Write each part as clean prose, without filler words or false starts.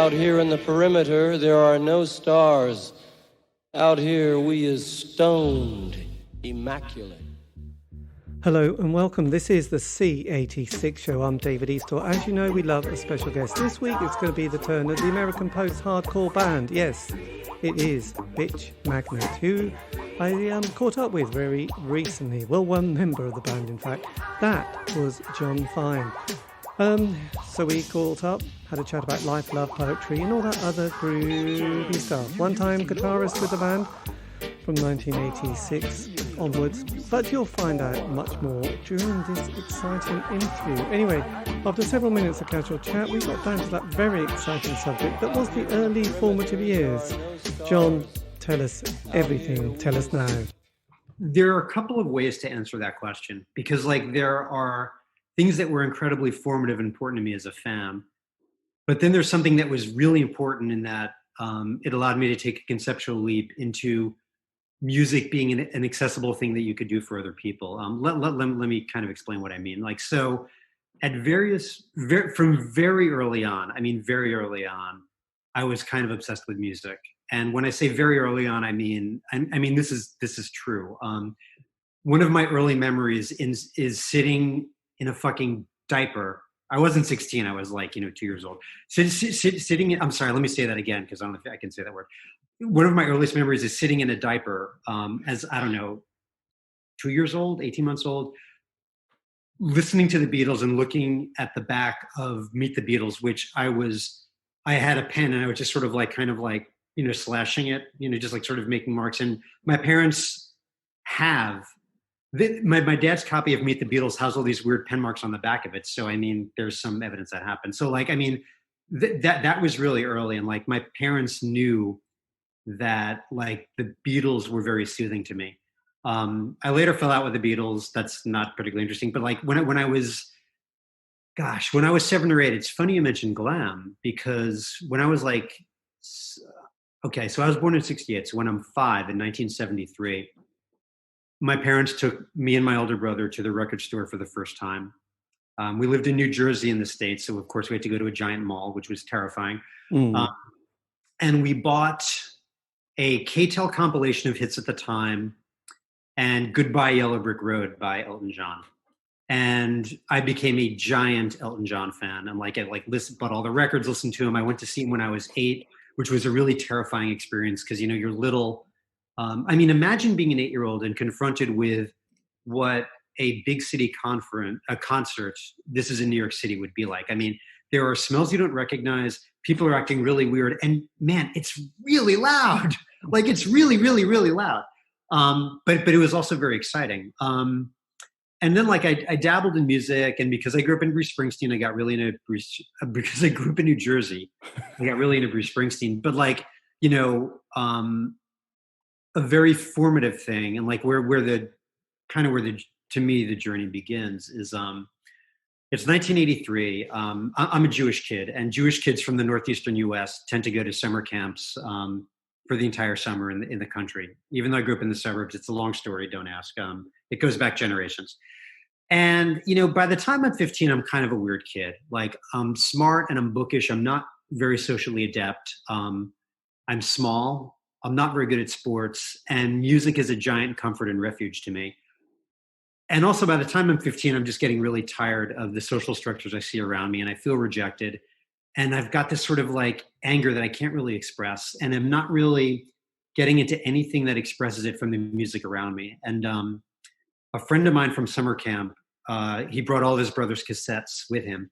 Out here in the perimeter, there are no stars. Out here, we is stoned, immaculate. Hello and welcome. This is the C86 show. I'm David Eastaugh. As you know, we love a special guest. This week it's going to be the turn of the American post-hardcore band. Yes, it is Bitch Magnet, who I caught up with very recently. Well, one member of the band, in fact. That was Jon Fine. So we caught up, had a chat about life, love, poetry, and all that other groovy stuff. One-time guitarist with the band from 1986 onwards, but you'll find out much more during this exciting interview. Anyway, after several minutes of casual chat, we got down to that very exciting subject that was the early formative years. Jon, tell us everything. Tell us now. There are a couple of ways to answer that question, because there are things that were incredibly formative and important to me as a fan, but then there's something that was really important in that it allowed me to take a conceptual leap into music being an accessible thing that you could do for other people. Let me kind of explain what I mean. So at from very early on, I was kind of obsessed with music. And when I say very early on, I mean this is true. One of my early memories is sitting in a fucking diaper. I wasn't 16. I was 2 years old. Sitting. I'm sorry. Let me say that again, because I don't know if I can say that word. One of my earliest memories is sitting in a diaper as, 2 years old, 18 months old, listening to the Beatles and looking at the back of Meet the Beatles, which I had a pen and I was just sort of slashing it, just sort of making marks. And my parents have, my dad's copy of Meet the Beatles has all these weird pen marks on the back of it. So, there's some evidence that happened. So that was really early. And my parents knew that the Beatles were very soothing to me. I later fell out with the Beatles. That's not particularly interesting. But when I was 7 or 8, it's funny you mentioned glam, because when I was so I was born in 68. So when I'm 5 in 1973, my parents took me and my older brother to the record store for the first time. We lived in New Jersey in the States. So of course we had to go to a giant mall, which was terrifying. And we bought a K-Tel compilation of hits at the time and Goodbye Yellow Brick Road by Elton John. And I became a giant Elton John fan. And bought all the records, listened to him. I went to see him when I was 8, which was a really terrifying experience because, you're little. Imagine being an 8-year-old and confronted with what a big city concert, this is in New York City, would be like. There are smells you don't recognize. People are acting really weird. And man, it's really loud. It's really, really, really loud. But it was also very exciting. And then I dabbled in music, and because I grew up in Bruce Springsteen, I got really into because I grew up in New Jersey, I got really into Bruce Springsteen. But a very formative thing, and where to me the journey begins is it's 1983. I'm a Jewish kid, and Jewish kids from the northeastern U.S. tend to go to summer camps for the entire summer in the country. Even though I grew up in the suburbs, it's a long story. Don't ask. It goes back generations. And by the time I'm 15, I'm kind of a weird kid. I'm smart and I'm bookish. I'm not very socially adept. I'm small. I'm not very good at sports, and music is a giant comfort and refuge to me. And also by the time I'm 15, I'm just getting really tired of the social structures I see around me, and I feel rejected. And I've got this sort of anger that I can't really express, and I'm not really getting into anything that expresses it from the music around me. And a friend of mine from summer camp, he brought all of his brother's cassettes with him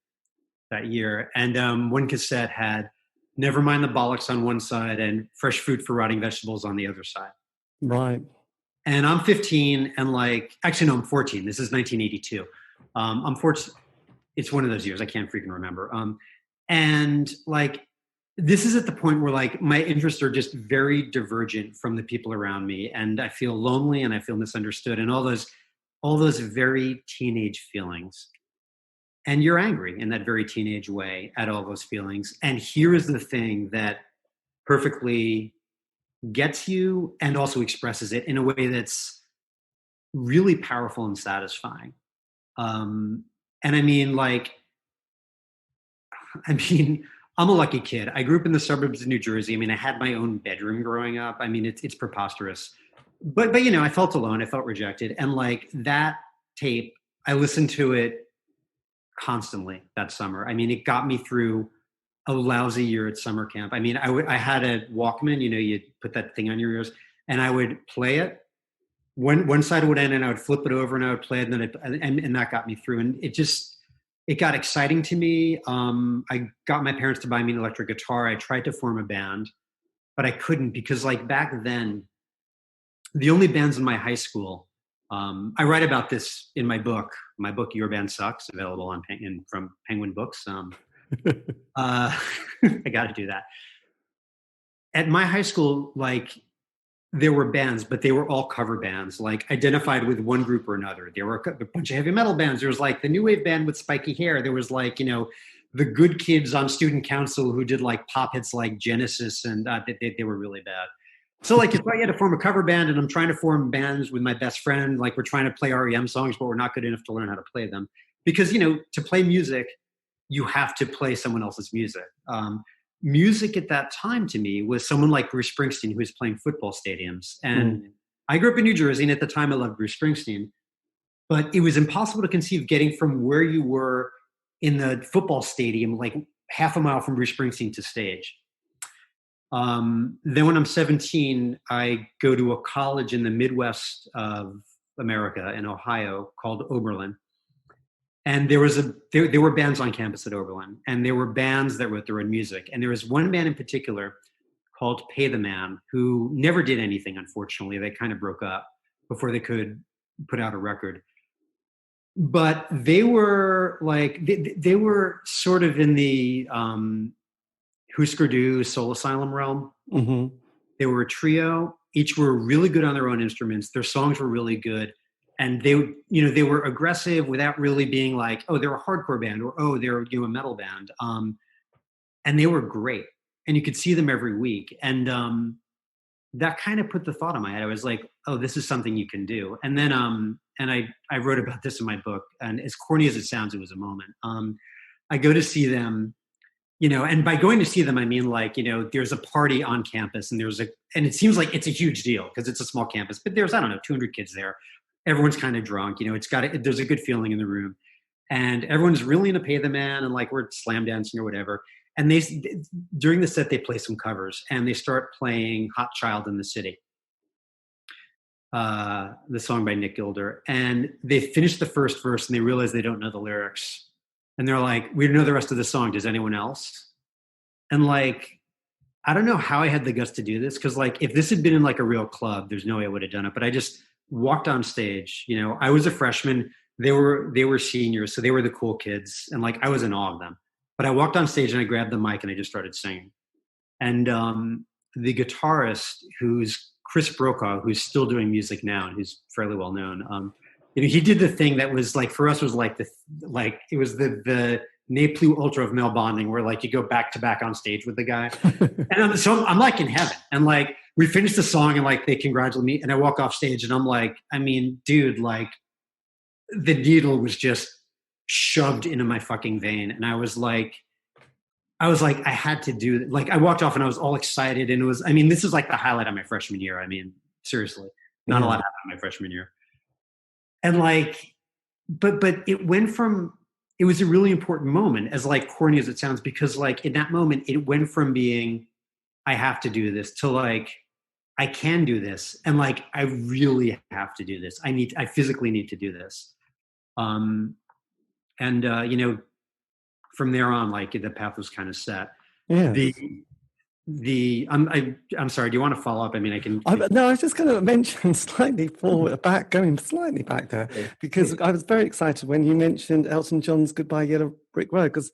that year. And one cassette had Never Mind the Bollocks on one side and Fresh Fruit for Rotting Vegetables on the other side. Right. And I'm 15 and actually, no, I'm 14. This is 1982. I'm 14. It's one of those years. I can't freaking remember. And this is at the point where my interests are just very divergent from the people around me. And I feel lonely and I feel misunderstood and all those very teenage feelings. And you're angry in that very teenage way at all those feelings. And here is the thing that perfectly gets you and also expresses it in a way that's really powerful and satisfying. And I'm a lucky kid. I grew up in the suburbs of New Jersey. I mean, I had my own bedroom growing up. I mean, it's preposterous. But I felt alone. I felt rejected. And like that tape, I listened to it constantly that summer. I mean, it got me through a lousy year at summer camp. I mean, I had a Walkman, you put that thing on your ears, and I would play it. One side would end and I would flip it over and I would play it, and that got me through. And it got exciting to me. I got my parents to buy me an electric guitar. I tried to form a band, but I couldn't because like back then, the only bands in my high school, I write about this in my book, Your Band Sucks, available from Penguin Books. I got to do that. At my high school, like there were bands, but they were all cover bands, like identified with one group or another. There were a bunch of heavy metal bands. There was like the new wave band with spiky hair. There was like, the good kids on student council who did like pop hits like Genesis, and they were really bad. So like if I had to form a cover band and I'm trying to form bands with my best friend, like we're trying to play REM songs, but we're not good enough to learn how to play them. Because, to play music, you have to play someone else's music. Music at that time to me was someone like Bruce Springsteen who was playing football stadiums. And I grew up in New Jersey, and at the time I loved Bruce Springsteen. But it was impossible to conceive getting from where you were in the football stadium, like half a mile from Bruce Springsteen to stage. Then when I'm 17, I go to a college in the Midwest of America in Ohio called Oberlin. And there were bands on campus at Oberlin, and there were bands that wrote their own music. And there was one band in particular called Pay the Man who never did anything, unfortunately. They kind of broke up before they could put out a record. But they were like, they were sort of in the Husker Du Soul Asylum realm. Mm-hmm. They were a trio. Each were really good on their own instruments. Their songs were really good. And they were aggressive without really being like, oh, they're a hardcore band, or oh, they're a metal band. And they were great. And you could see them every week. And that kind of put the thought in my head. I was like, oh, this is something you can do. And then and I wrote about this in my book. And as corny as it sounds, it was a moment. I go to see them, and by going to see them, I mean like, there's a party on campus, and and it seems like it's a huge deal because it's a small campus, but there's, 200 kids there. Everyone's kind of drunk, there's a good feeling in the room, and everyone's really into Pay the Man, and like we're slam dancing or whatever. And during the set, they play some covers, and they start playing Hot Child in the City, the song by Nick Gilder. And they finish the first verse and they realize they don't know the lyrics. And they're like, we don't know the rest of the song. Does anyone else? And like, I don't know how I had the guts to do this. Cause like, if this had been in like a real club, there's no way I would have done it. But I just walked on stage, I was a freshman. They were seniors. So they were the cool kids. And like, I was in awe of them. But I walked on stage and I grabbed the mic and I just started singing. And the guitarist, who's Chris Brokaw, who's still doing music now and who's fairly well known, he did the thing that was like, for us was like it was the ne plus ultra of male bonding, where like you go back to back on stage with the guy. And so I'm like in heaven, and like we finished the song and like they congratulate me, and I walk off stage and I'm like, I mean, dude, like the needle was just shoved into my fucking vein. And I was like, I had to do it. Like I walked off and I was all excited, and this is like the highlight of my freshman year. I mean, seriously, not a lot happened in my freshman year. And like, but it went from, it was a really important moment, as like corny as it sounds, because like in that moment, it went from being, I have to do this, to like, I can do this. And like, I really have to do this. I physically need to do this. From there on, like the path was kind of set. Yeah. I'm sorry. Do you want to follow up? I mean, I can. No, I was just going to mention going slightly back there, because I was very excited when you mentioned Elton John's "Goodbye Yellow Brick Road," because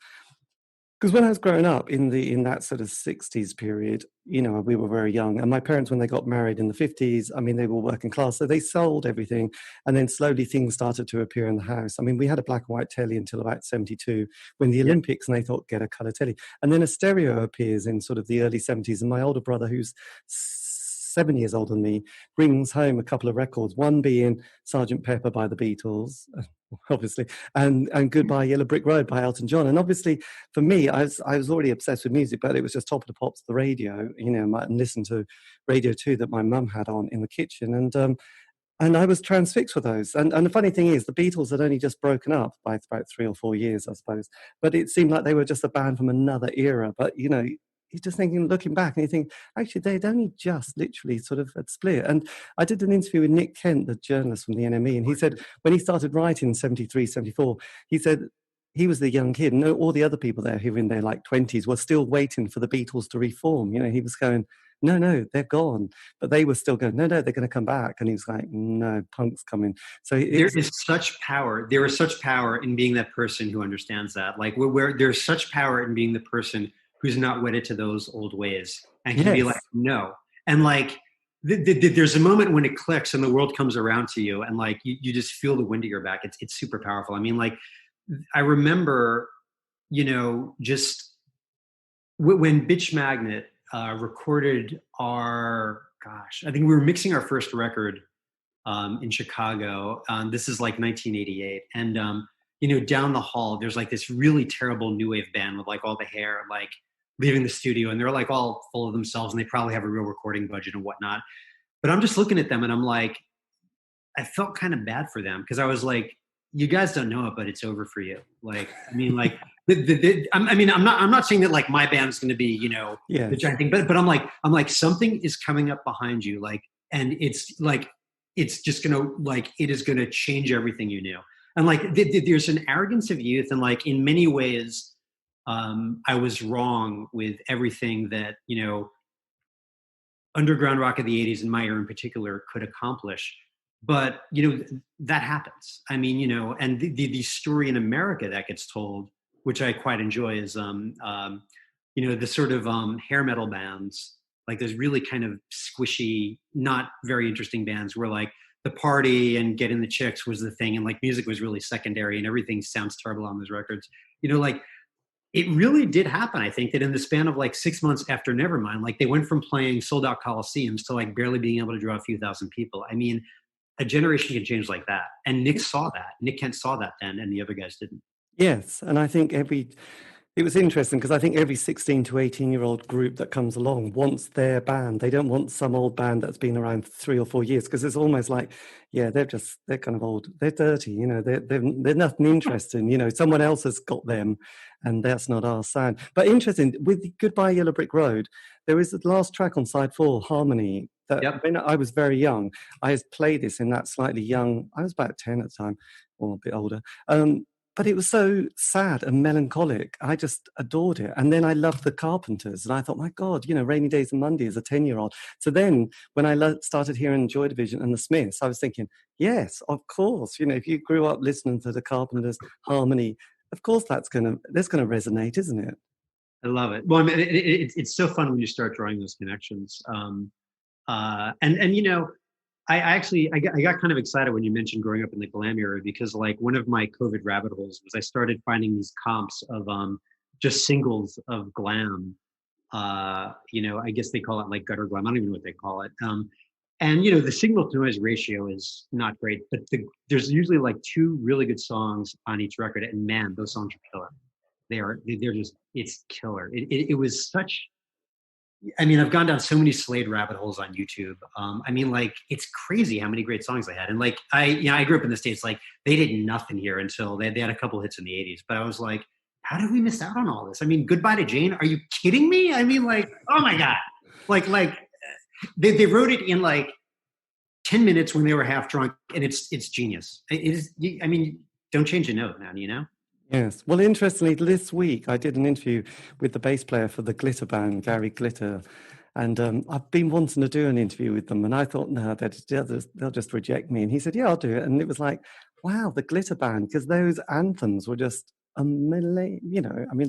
when I was growing up in that sort of 60s period, we were very young, and my parents, when they got married in the 50s, I mean, they were working class, so they sold everything, and then slowly things started to appear in the house. I mean, we had a black and white telly until about 72, when the Olympics, and they thought, get a colour telly. And then a stereo appears in sort of the early 70s, and my older brother, who's 7 years older than me, brings home a couple of records, one being Sergeant Pepper by the Beatles, obviously, and Goodbye Yellow Brick Road by Elton John. And obviously, for me, I was already obsessed with music, but it was just Top of the Pops, the radio, and listen to Radio 2 that my mum had on in the kitchen. And I was transfixed with those. And the funny thing is, the Beatles had only just broken up by about 3 or 4 years, I suppose. But it seemed like they were just a band from another era. But, you're just thinking, looking back, and you think, actually, they'd only just literally sort of had split. And I did an interview with Nick Kent, the journalist from the NME, and he said when he started writing in 73, 74, he said he was the young kid, and all the other people there who were in their 20s were still waiting for the Beatles to reform. He was going, no, they're gone. But they were still going, no, they're going to come back. And he was like, no, punk's coming. So there is such power. There is such power in being that person who understands that. Where there's such power in being the person who's not wedded to those old ways and can be like, no. And there's a moment when it clicks and the world comes around to you, and you just feel the wind at your back. It's super powerful. I mean, I remember, just when Bitch Magnet recorded I think we were mixing our first record in Chicago. This is 1988. And, down the hall, there's this really terrible new wave band with all the hair, leaving the studio, and they're all full of themselves, and they probably have a real recording budget and whatnot. But I'm just looking at them and I'm like, I felt kind of bad for them, because I was like, you guys don't know it, but it's over for you. I'm not saying that my band's going to be, the giant thing, but I'm like, something is coming up behind you, and it's just gonna, it is gonna change everything you knew. And there's an arrogance of youth, and in many ways, I was wrong with everything that, underground rock of the 80s, and my era in particular, could accomplish. But, that happens. I mean, and the story in America that gets told, which I quite enjoy, is, the sort of hair metal bands, those really kind of squishy, not very interesting bands where the party and getting the chicks was the thing, and music was really secondary, and everything sounds terrible on those records. It really did happen. I think that in the span of 6 months after Nevermind, they went from playing sold out Coliseums to barely being able to draw a few thousand people. I mean, a generation can change like that. And Nick saw that. Nick Kent saw that then, and the other guys didn't. Yes, and I think it was interesting, because I think every 16 to 18-year-old group that comes along wants their band. They don't want some old band that's been around 3 or 4 years, because it's almost they're kind of old. They're dirty, they're nothing interesting. Someone else has got them, and that's not our sound. But interesting, with Goodbye Yellow Brick Road, there is the last track on side 4, Harmony, that when I was very young, I played this in that slightly young, I was about 10 at the time, or a bit older. But it was so sad and melancholic. I just adored it. And then I loved the Carpenters. And I thought, my God, Rainy Days and Monday as a 10-year-old. So then when I started hearing Joy Division and the Smiths, I was thinking, yes, of course. If you grew up listening to the Carpenters, Harmony, of course that's going to resonate, isn't it? I love it. Well, I mean, it's so fun when you start drawing those connections. I got kind of excited when you mentioned growing up in the glam era, because one of my COVID rabbit holes was I started finding these comps of just singles of glam. I guess they call it gutter glam. I don't even know what they call it. And the signal to noise ratio is not great, but there's usually 2 really good songs on each record, and man, those songs are killer. They're just, it's killer. It was such. I mean, I've gone down so many Slade rabbit holes on YouTube. It's crazy how many great songs they had. And I grew up in the States, they did nothing here until they had a couple hits in the 80s. But I was like, how did we miss out on all this? I mean, Goodbye to Jane, are you kidding me? I mean, oh my God. They wrote it in 10 minutes when they were half drunk, and it's genius. It is, I mean, don't change a note, man, Yes. Well, interestingly, this week I did an interview with the bass player for the Glitter band, Gary Glitter. And I've been wanting to do an interview with them. And I thought, no, they'll just reject me. And he said, yeah, I'll do it. And it was like, wow, the Glitter band, because those anthems were just they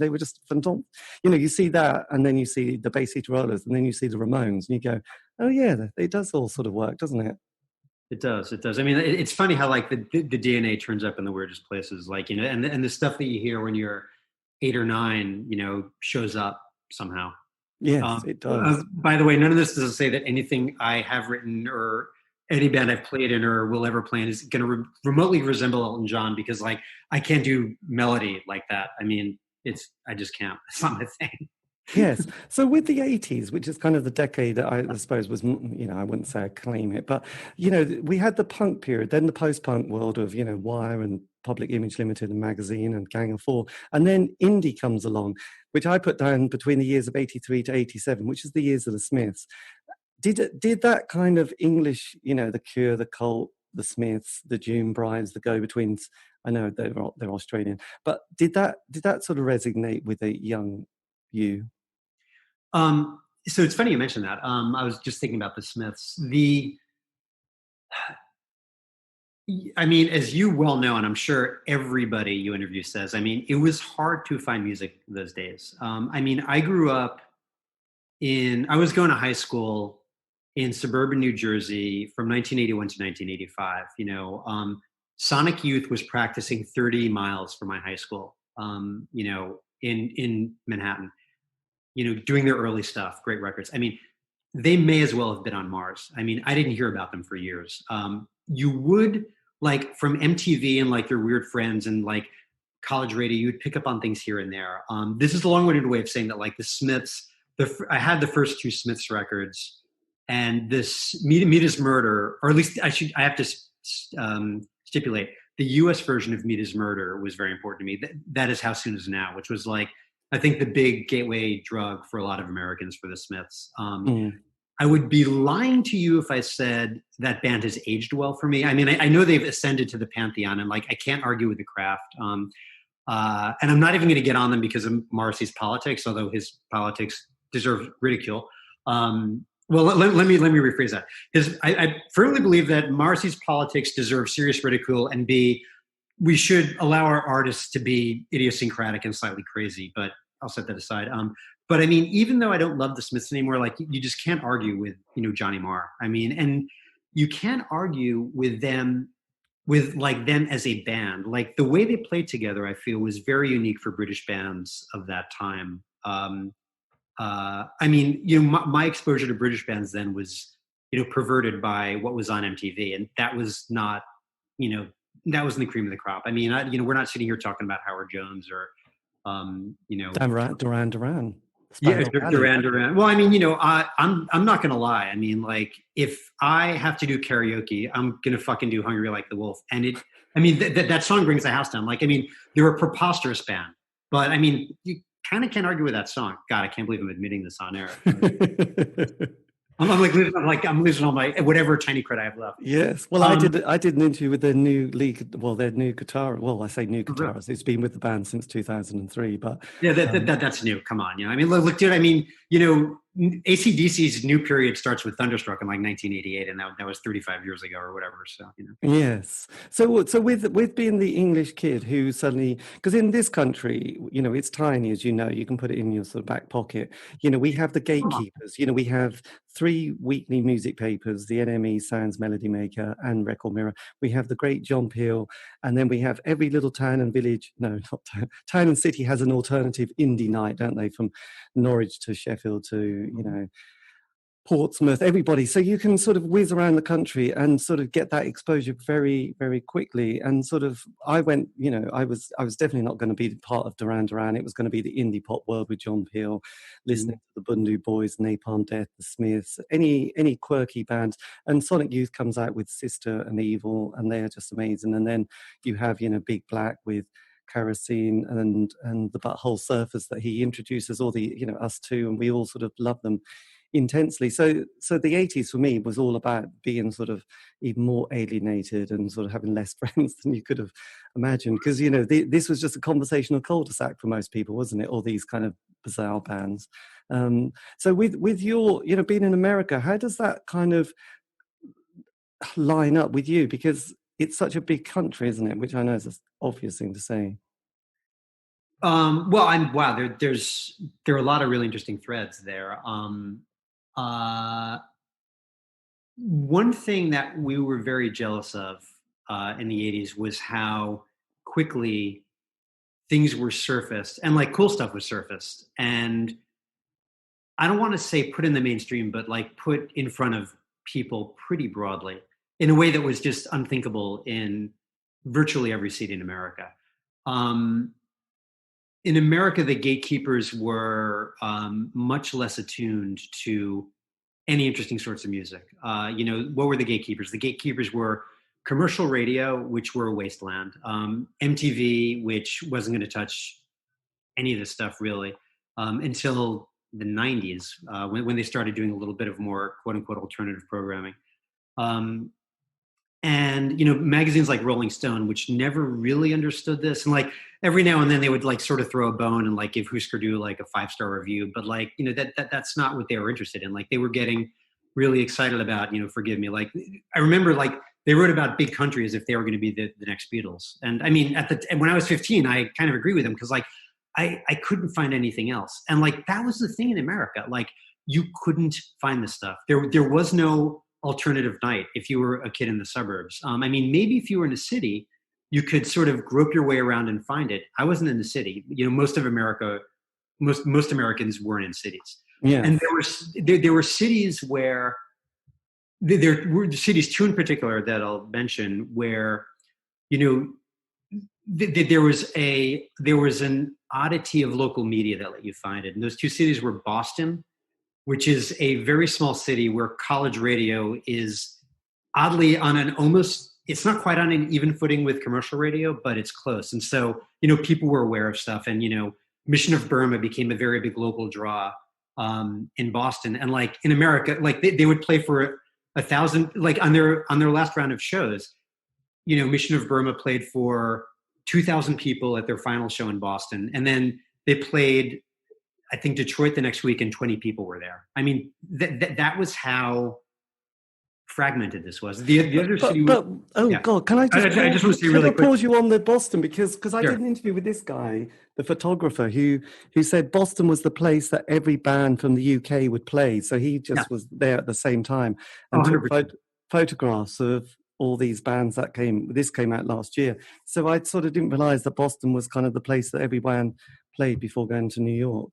were just phenomenal. You see that, and then you see the Bay City Rollers, and then you see the Ramones, and you go, oh, yeah, it does all sort of work, doesn't it? It does. I mean, it's funny how the DNA turns up in the weirdest places, and the stuff that you hear when you're 8 or 9, shows up somehow. Yes, it does. By the way, none of this does say that anything I have written or any band I've played in or will ever play in is going to remotely resemble Elton John, because like I can't do melody like that. I mean, I just can't. It's not my thing. Yes. So with the 80s, which is kind of the decade that I suppose was, I wouldn't say I claim it, but, we had the punk period, then the post-punk world of, Wire and Public Image Limited and Magazine and Gang of Four. And then indie comes along, which I put down between the years of 83 to 87, which is the years of the Smiths. Did that kind of English, the Cure, the Cult, the Smiths, the June Brides, the Go-Betweens, I know they're Australian, but did that sort of resonate with a young you? So it's funny you mentioned that. I was just thinking about the Smiths. I mean, as you well know, and I'm sure everybody you interview says, I mean, it was hard to find music those days. I mean, I grew up I was going to high school in suburban New Jersey from 1981 to 1985. Sonic Youth was practicing 30 miles from my high school, in Manhattan. Doing their early stuff, great records. I mean, they may as well have been on Mars. I mean, I didn't hear about them for years. You would, like, from MTV and like your weird friends and like college radio, you would pick up on things here and there. This is a long-winded way of saying that, like, the Smiths, I had the first two Smiths records, and this Meet Is Murder, or at least I have to stipulate, the US version of Meet Is Murder was very important to me. That is How Soon Is Now, which was like, I think the big gateway drug for a lot of Americans for the Smiths. I would be lying to you if I said that band has aged well for me. I mean, I know they've ascended to the pantheon, and like I can't argue with the craft. And I'm not even going to get on them because of Morrissey's politics, although his politics deserve ridicule. Well, let me rephrase that. I firmly believe that Morrissey's politics deserve serious ridicule, and we should allow our artists to be idiosyncratic and slightly crazy, but I'll set that aside. But I mean, even though I don't love the Smiths anymore, like you just can't argue with, Johnny Marr. I mean, and you can't argue with them as a band. Like the way they played together, I feel was very unique for British bands of that time. I mean, my exposure to British bands then was, perverted by what was on MTV, and that was not, that wasn't the cream of the crop. I mean, we're not sitting here talking about Howard Jones or, Duran. Yeah, Duran. Well, I mean, I'm not gonna lie. I mean, like, if I have to do karaoke, I'm gonna fucking do "Hungry Like the Wolf," and that song brings the house down. Like, I mean, they're a preposterous band, but I mean, you kind of can't argue with that song. God, I can't believe I'm admitting this on air. I'm losing all my whatever tiny credit I have left. Yes. Well, I did an interview with their new their new guitar. Well, I say new guitarist. It's been with the band since 2003, but yeah, that's new. Come on, I mean, look, dude. I mean, AC/DC's new period starts with Thunderstruck in like 1988, and that was 35 years ago or whatever. So Yes. So with being the English kid who suddenly, because in this country, it's tiny, as you know, you can put it in your sort of back pocket. We have the gatekeepers. We have 3 weekly music papers: the NME, Sounds, Melody Maker, and Record Mirror. We have the great John Peel, and then we have every little town and village. No, not town and city has an alternative indie night, don't they? From Norwich to Sheffield to Portsmouth, everybody. So you can sort of whiz around the country and sort of get that exposure very, very quickly. And sort of, I went, I was definitely not going to be part of Duran Duran. It was going to be the indie pop world with John Peel, listening to the Bundu Boys, Napalm Death, the Smiths, any quirky bands. And Sonic Youth comes out with Sister and Evil, and they are just amazing. And then you have, Big Black with Kerosene and the Butthole Surfers that he introduces, all the us too, and we all sort of love them intensely. So the 80s for me was all about being sort of even more alienated and sort of having less friends than you could have imagined, because this was just a conversational cul-de-sac for most people, wasn't it? All these kind of bizarre bands. So with your being in America, how does that kind of line up with you? Because it's such a big country, isn't it? Which I know is an obvious thing to say. Well, there are a lot of really interesting threads there. One thing that we were very jealous of in the 80s was how quickly things were surfaced, and like cool stuff was surfaced. And I don't want to say put in the mainstream, but like put in front of people pretty broadly in a way that was just unthinkable in virtually every city in America. Um, in America, the gatekeepers were much less attuned to any interesting sorts of music. What were the gatekeepers? The gatekeepers were commercial radio, which were a wasteland, MTV, which wasn't going to touch any of this stuff really until the 90s, when they started doing a little bit of more quote unquote alternative programming. And magazines like Rolling Stone, which never really understood this, and like every now and then they would like sort of throw a bone and like give Husker Du like a 5-star review, but like that's not what they were interested in. Like they were getting really excited about forgive me, like I remember like they wrote about Big Country as if they were going to be the next Beatles. And I mean when I was 15, I kind of agree with them because like I couldn't find anything else, and like that was the thing in America. Like you couldn't find this stuff. There was no alternative night if you were a kid in the suburbs. I mean, maybe if you were in a city, you could sort of grope your way around and find it. I wasn't in the city. Most of America, most Americans weren't in cities. Yeah. And there were cities where there were cities, two in particular that I'll mention, where there was an oddity of local media that let you find it. And those two cities were Boston, which is a very small city where college radio is oddly it's not quite on an even footing with commercial radio, but it's close. And so, people were aware of stuff, and, Mission of Burma became a very big local draw in Boston. And like in America, like they would play for 1,000, like on their last round of shows, Mission of Burma played for 2,000 people at their final show in Boston. And then they played, I think, Detroit the next week, and 20 people were there. I mean, that was how fragmented this was. The other city. God, can I just I just want to say really quick. Pause you on the Boston because I did an interview with this guy, the photographer, who said Boston was the place that every band from the UK would play. So he just was there at the same time and took photographs of all these bands that came out last year. So I sort of didn't realize that Boston was kind of the place that every band played before going to New York.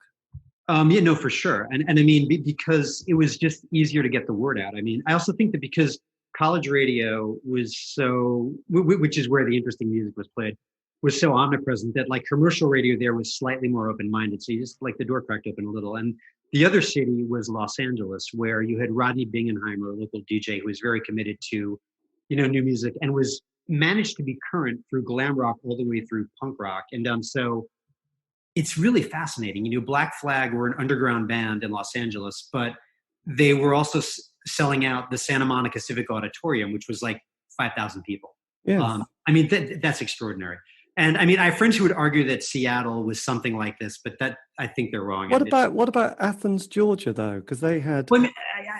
For sure. And I mean, because it was just easier to get the word out. I mean, I also think that because college radio was which is where the interesting music was played, was so omnipresent that like commercial radio there was slightly more open-minded. So you just like the door cracked open a little. And the other city was Los Angeles, where you had Rodney Bingenheimer, a local DJ who was very committed to, new music and was managed to be current through glam rock all the way through punk rock. And so it's really fascinating. Black Flag were an underground band in Los Angeles, but they were also selling out the Santa Monica Civic Auditorium, which was like 5,000 people. Yeah. I mean, that's extraordinary. And I mean, I have friends who would argue that Seattle was something like this, but that I think they're wrong. What about Athens, Georgia, though? Because they had. Well, I mean,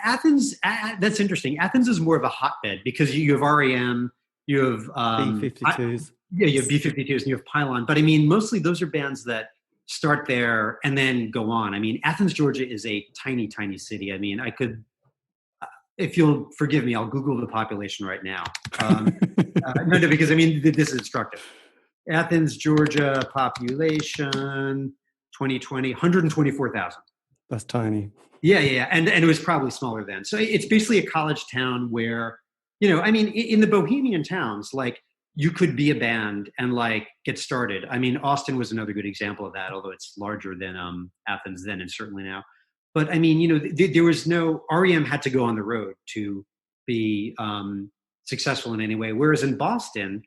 Athens. That's interesting. Athens is more of a hotbed because you have REM, you have B-52s. You have B-52s, and you have Pylon. But I mean, mostly those are bands that start there and then go on. I mean, Athens, Georgia is a tiny, tiny city. I mean, I could, if you'll forgive me, I'll Google the population right now. No, because I mean, this is instructive. Athens, Georgia, population, 2020, 124,000. That's tiny. Yeah. And it was probably smaller then. So it's basically a college town where, I mean, in the Bohemian towns, like, you could be a band and like get started. I mean, Austin was another good example of that, although it's larger than Athens then and certainly now. But I mean, there was no, REM had to go on the road to be successful in any way. Whereas in Boston,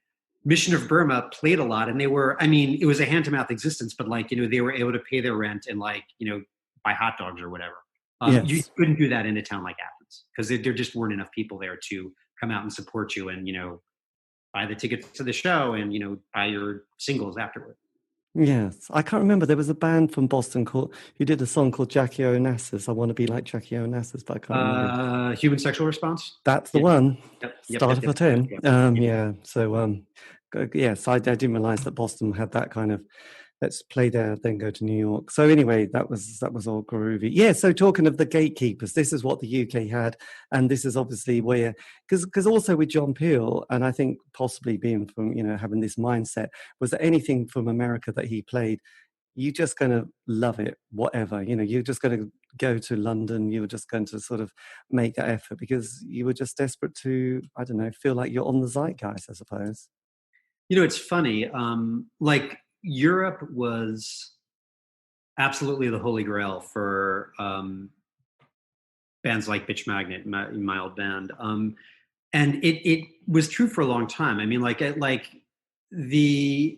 Mission of Burma played a lot, and they were, I mean, it was a hand-to-mouth existence, but like, they were able to pay their rent and like, buy hot dogs or whatever. Yes. You couldn't do that in a town like Athens because there just weren't enough people there to come out and support you and, buy the tickets to the show and, buy your singles afterward. Yes. I can't remember. There was a band from Boston who did a song called Jackie Onassis. I want to be like Jackie Onassis, but I can't remember. Human Sexual Response? That's the one. Yep. Started for 10. Yeah. So, yes, I didn't realize that Boston had that kind of, let's play there, then go to New York. So anyway, that was all groovy. Yeah, so talking of the gatekeepers, this is what the UK had. And this is obviously where, because also with John Peel, and I think possibly being from, having this mindset, was that anything from America that he played, you're just going to love it, whatever. You're just going to go to London. You were just going to sort of make that effort because you were just desperate to, I don't know, feel like you're on the zeitgeist, I suppose. It's funny. Like Europe was absolutely the holy grail for bands like Bitch Magnet, my old band. And it was true for a long time. I mean, like the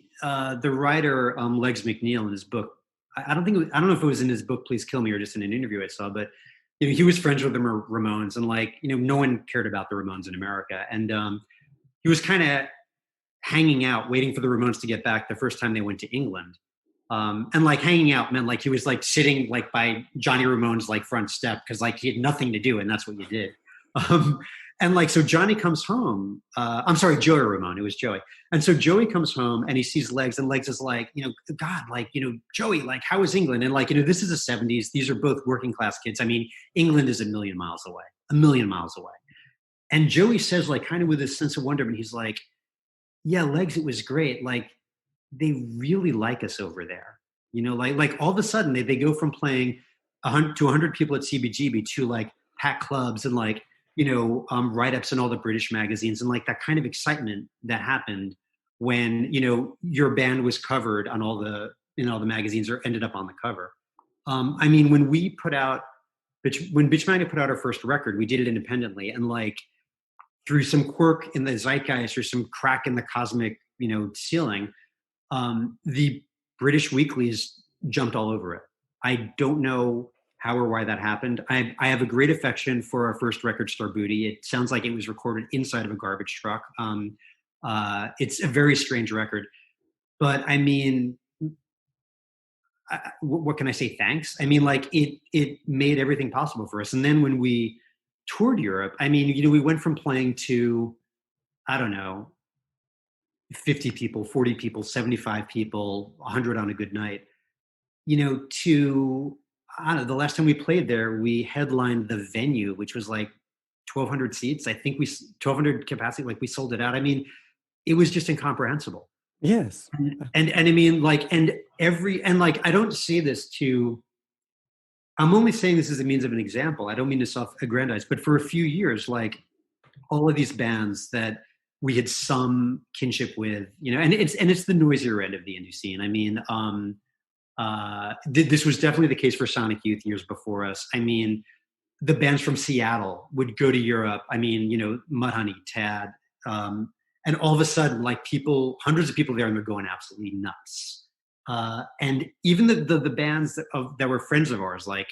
writer Legs McNeil in his book, I don't know if it was in his book Please Kill Me or just in an interview I saw, but he was friends with the Ramones, and no one cared about the Ramones in America, and he was kind of hanging out waiting for the Ramones to get back the first time they went to England. And like hanging out meant like he was like sitting like by Johnny Ramone's like front step because like he had nothing to do and that's what you did. And like, so Johnny comes home, I'm sorry, Joey Ramone, it was Joey. And so Joey comes home and he sees Legs, and Legs is like, God, like, Joey, like, how is England? And like, this is the 70s. These are both working class kids. I mean, England is a million miles away. And Joey says, like, kind of with this sense of wonderment, he's like, yeah, Legs, it was great. Like, they really like us over there. Like all of a sudden they go from playing 100 people at CBGB to like packed clubs and like, write-ups in all the British magazines, and like that kind of excitement that happened when, your band was covered on all the magazines or ended up on the cover. I mean, when Bitch Magnet put out our first record, we did it independently, and like through some quirk in the zeitgeist or some crack in the cosmic, ceiling, the British weeklies jumped all over it. I don't know how or why that happened. I have a great affection for our first record, Star Booty. It sounds like it was recorded inside of a garbage truck. It's a very strange record, but I mean, what can I say? Thanks. I mean, like it made everything possible for us. And then when we toured Europe, I mean, we went from playing to, I don't know, 50 people, 40 people, 75 people, 100 on a good night, to, I don't know, the last time we played there, we headlined the Venue, which was like 1,200 seats. I think 1,200 capacity, like we sold it out. I mean, it was just incomprehensible. Yes. And I mean, like, and like, I don't say this I'm only saying this as a means of an example. I don't mean to self-aggrandize, but for a few years, like all of these bands that we had some kinship with, and it's the noisier end of the indie scene. I mean, this was definitely the case for Sonic Youth years before us. I mean, the bands from Seattle would go to Europe. I mean, Mudhoney, Tad, and all of a sudden, like hundreds of people there, and they're going absolutely nuts. And even the bands that were friends of ours, like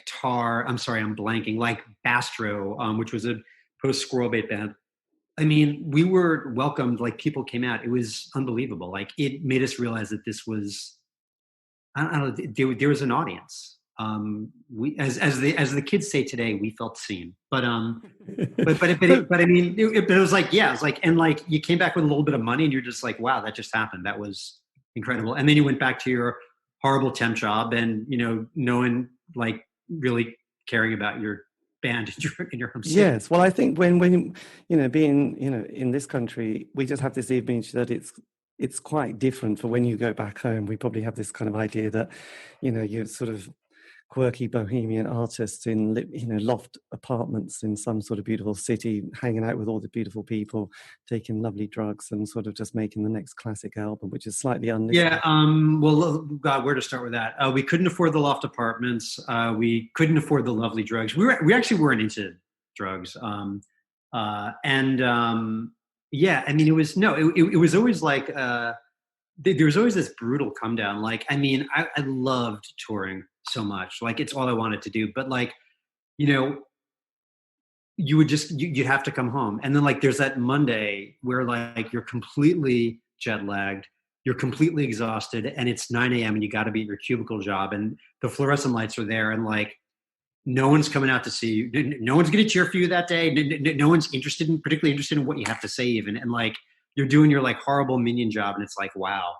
Tar, I'm sorry, I'm blanking, like Bastro, which was a post-Squirrel Bait band. I mean, we were welcomed, like people came out. It was unbelievable. Like it made us realize that this was, I don't know, there was an audience. We, as the kids say today, we felt seen. But I mean, it was like, yeah, it's like, and like you came back with a little bit of money, and you're just like, wow, that just happened. That was incredible. And then you went back to your horrible temp job, and no one like really caring about your band in your home city. Yes, well, I think when being in this country, we just have this image that it's quite different. For when you go back home, we probably have this kind of idea that you're sort of quirky bohemian artists in loft apartments in some sort of beautiful city, hanging out with all the beautiful people, taking lovely drugs, and sort of just making the next classic album, which is slightly unlistenable. Yeah. Well, God, where to start with that? We couldn't afford the loft apartments. We couldn't afford the lovely drugs. We actually weren't into drugs. Yeah, I mean, it was always like there was always this brutal come down. Like, I mean, I loved touring so much, like it's all I wanted to do, but like you would just you'd have to come home, and then like there's that Monday where like you're completely jet lagged, you're completely exhausted, and it's 9 a.m. and you got to be at your cubicle job, and the fluorescent lights are there, and like no one's coming out to see you, no one's going to cheer for you that day, no one's particularly interested in what you have to say even, and like you're doing your like horrible minion job, and it's like, wow.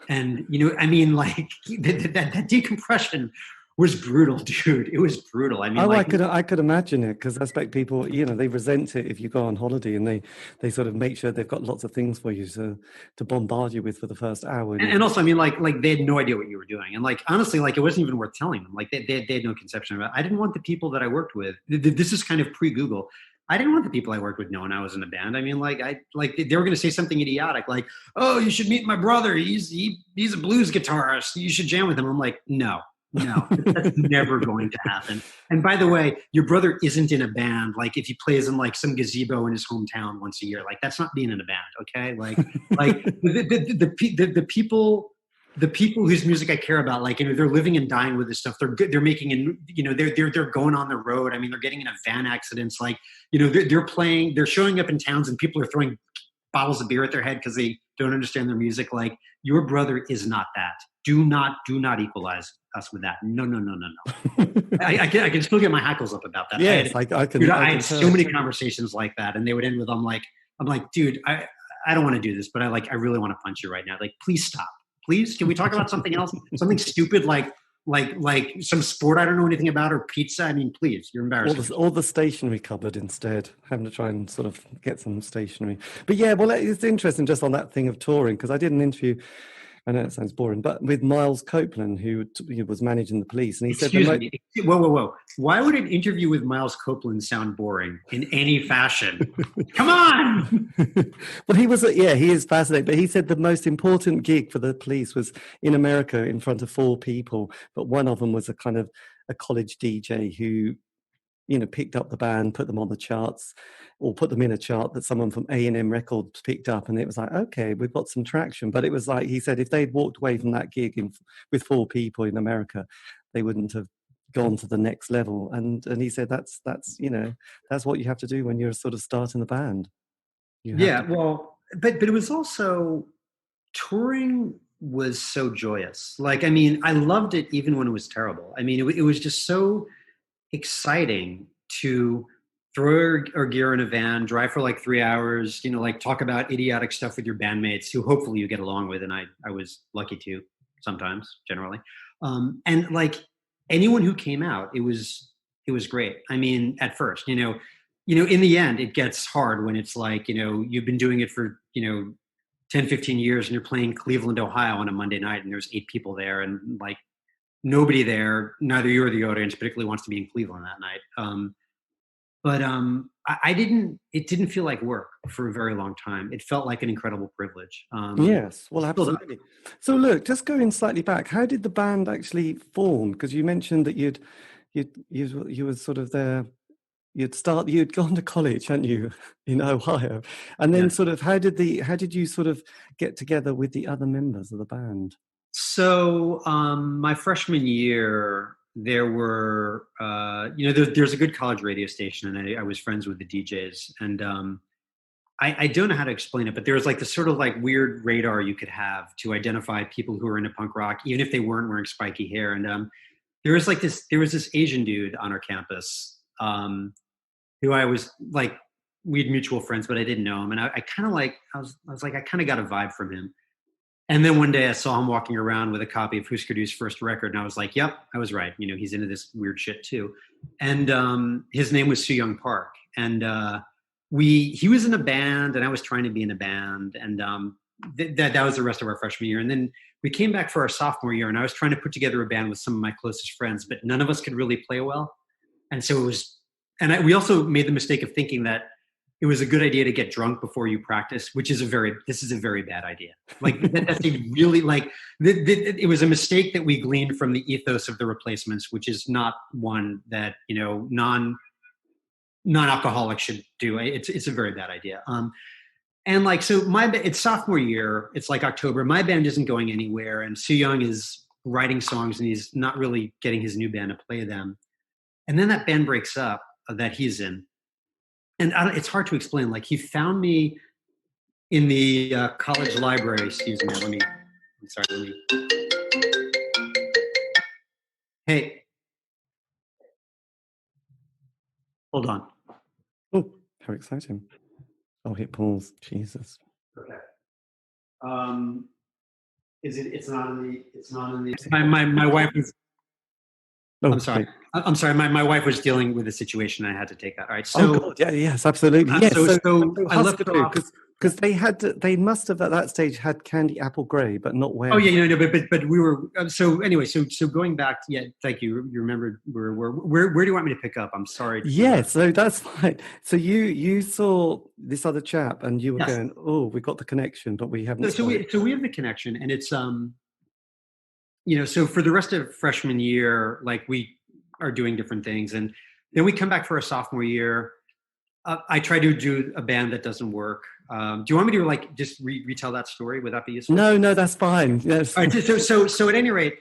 And, I mean, like that decompression was brutal, dude. It was brutal. I mean, I could imagine it, because I expect people, they resent it if you go on holiday and they sort of make sure they've got lots of things for you to bombard you with for the first hour. And also, I mean, like they had no idea what you were doing, and like honestly, like it wasn't even worth telling them. Like they had no conception about it. I didn't want the people that I worked with. This is kind of pre-Google. I didn't want the people I worked with knowing I was in a band. I mean, like they were going to say something idiotic, like, "Oh, you should meet my brother. He's a blues guitarist. You should jam with him." I'm like, no, that's never going to happen. And by the way, your brother isn't in a band. Like if he plays in like some gazebo in his hometown once a year, like that's not being in a band. Okay. Like the people whose music I care about, like, they're living and dying with this stuff. They're good. They're making, they're going on the road. I mean, they're getting in a van accidents. Like, they're showing up in towns and people are throwing bottles of beer at their head because they don't understand their music. Like, your brother is not that. Do not equalize us with that. No. I can still get my hackles up about that. Yes, I had so many conversations like that, and they would end with, I'm like, dude, I don't want to do this, but I really want to punch you right now. Like, please stop. Please, can we talk about something else? Something stupid like some sport I don't know anything about, or pizza. I mean, please, you're embarrassing. Or the stationery cupboard instead. Having to try and sort of get some stationery. But yeah, well, it's interesting just on that thing of touring, because I did an interview. I know it sounds boring, but with Miles Copeland, who was managing the Police, and he said, Whoa! Why would an interview with Miles Copeland sound boring in any fashion? Come on! Well, he is fascinating, but he said the most important gig for the Police was in America in front of 4 people, but one of them was a kind of a college DJ who, picked up the band, put them on the charts, or put them in a chart that someone from A&M Records picked up, and it was like, okay, we've got some traction. But it was like, he said, if they'd walked away from that gig with 4 people in America, they wouldn't have gone to the next level. And he said that's what you have to do when you're sort of starting the band. Well, but it was also, touring was so joyous. Like, I mean, I loved it even when it was terrible. I mean, it was just so exciting to throw our gear in a van, drive for like 3 hours, like talk about idiotic stuff with your bandmates who hopefully you get along with. And I was lucky to sometimes, generally. And like anyone who came out, it was great. I mean, at first, in the end, it gets hard when it's like, you've been doing it for, 10, 15 years and you're playing Cleveland, Ohio on a Monday night and there's 8 people there and like, nobody there, neither you or the audience particularly wants to be in Cleveland that night. It didn't feel like work for a very long time. It felt like an incredible privilege. Yes, well, absolutely. So look, just going slightly back, how did the band actually form? Because you mentioned that you were sort of there, you'd gone to college, hadn't you, in Ohio? And then sort of, how did you sort of get together with the other members of the band? So my freshman year, there were, there's a good college radio station, and I was friends with the DJs. And I don't know how to explain it, but there was like this sort of like weird radar you could have to identify people who were into punk rock, even if they weren't wearing spiky hair. And there was this Asian dude on our campus who I was like, we had mutual friends, but I didn't know him. And I kind of like, I was like, I kind of got a vibe from him. And then one day I saw him walking around with a copy of Husker Du's first record, and I was like, yep, I was right. He's into this weird shit too. And his name was Soo-Young Park. And he was in a band, and I was trying to be in a band. And that was the rest of our freshman year. And then we came back for our sophomore year, and I was trying to put together a band with some of my closest friends, but none of us could really play well. And so it was, we also made the mistake of thinking that it was a good idea to get drunk before you practice, which is this is a very bad idea. Like that's a really it was a mistake that we gleaned from the ethos of the Replacements, which is not one that, non-alcoholics should do. It's a very bad idea. And like, so it's sophomore year, it's like October, my band isn't going anywhere. And Soo-Young is writing songs and he's not really getting his new band to play them. And then that band breaks up that he's in. And it's hard to explain. Like, he found me in the college library. Excuse me. Hey. Hold on. Oh, how exciting. I'll hit pause. Jesus. Okay. It's not in the, my wife is, Oh, I'm sorry. I'm sorry. My wife was dealing with a situation. I had to take that. All right. oh So, God, yeah, yes, absolutely. Yes. so I left Husker Du, off. because they must have at that stage had Candy Apple Grey, but not Oh where. yeah, but we were so anyway. So going back, yeah, thank you. You remembered where do you want me to pick up? I'm sorry. Yeah, so that's fine. So you saw this other chap, and you were Yes. going, "Oh, we got the connection, but we haven't." So we have the connection, and it's so for the rest of freshman year, like we are doing different things, and then we come back for our sophomore year. I try to do a band that doesn't work. Do you want me to like just retell that story? Would that be useful? No, that's fine. Yes. All right. So at any rate,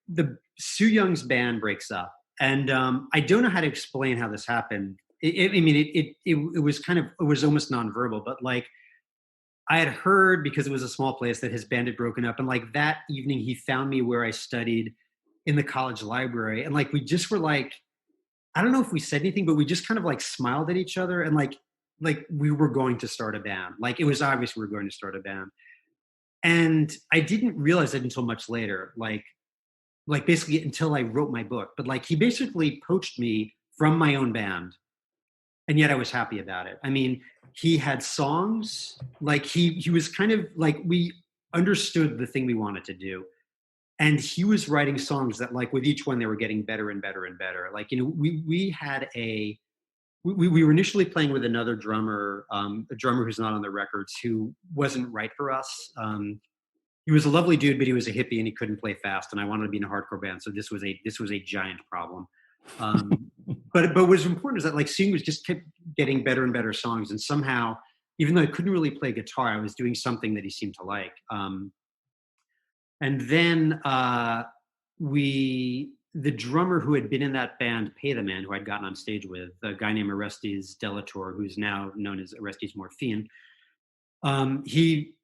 the Sue Young's band breaks up, and I don't know how to explain how this happened. It was almost nonverbal, but like I had heard because it was a small place that his band had broken up, and like that evening he found me where I studied in the college library, and like we just were like, I don't know if we said anything, but we just kind of like smiled at each other, and like we were going to start a band. Like it was obvious we were going to start a band. And I didn't realize it until much later, like basically until I wrote my book. But like he basically poached me from my own band, and yet I was happy about it. I mean, he had songs, like he was kind of like we understood the thing we wanted to do, and he was writing songs that like with each one they were getting better and better and better. Like we had we were initially playing with another drummer, a drummer who's not on the records, who wasn't right for us. He was a lovely dude, but he was a hippie and he couldn't play fast. And I wanted to be in a hardcore band, so this was a giant problem. But what's important is that like Sing was just kept getting better and better songs, and somehow, even though I couldn't really play guitar, I was doing something that he seemed to like. And then the drummer who had been in that band, Pay the Man, who I'd gotten on stage with, a guy named Orestes Delator, who's now known as Orestes Morphine, he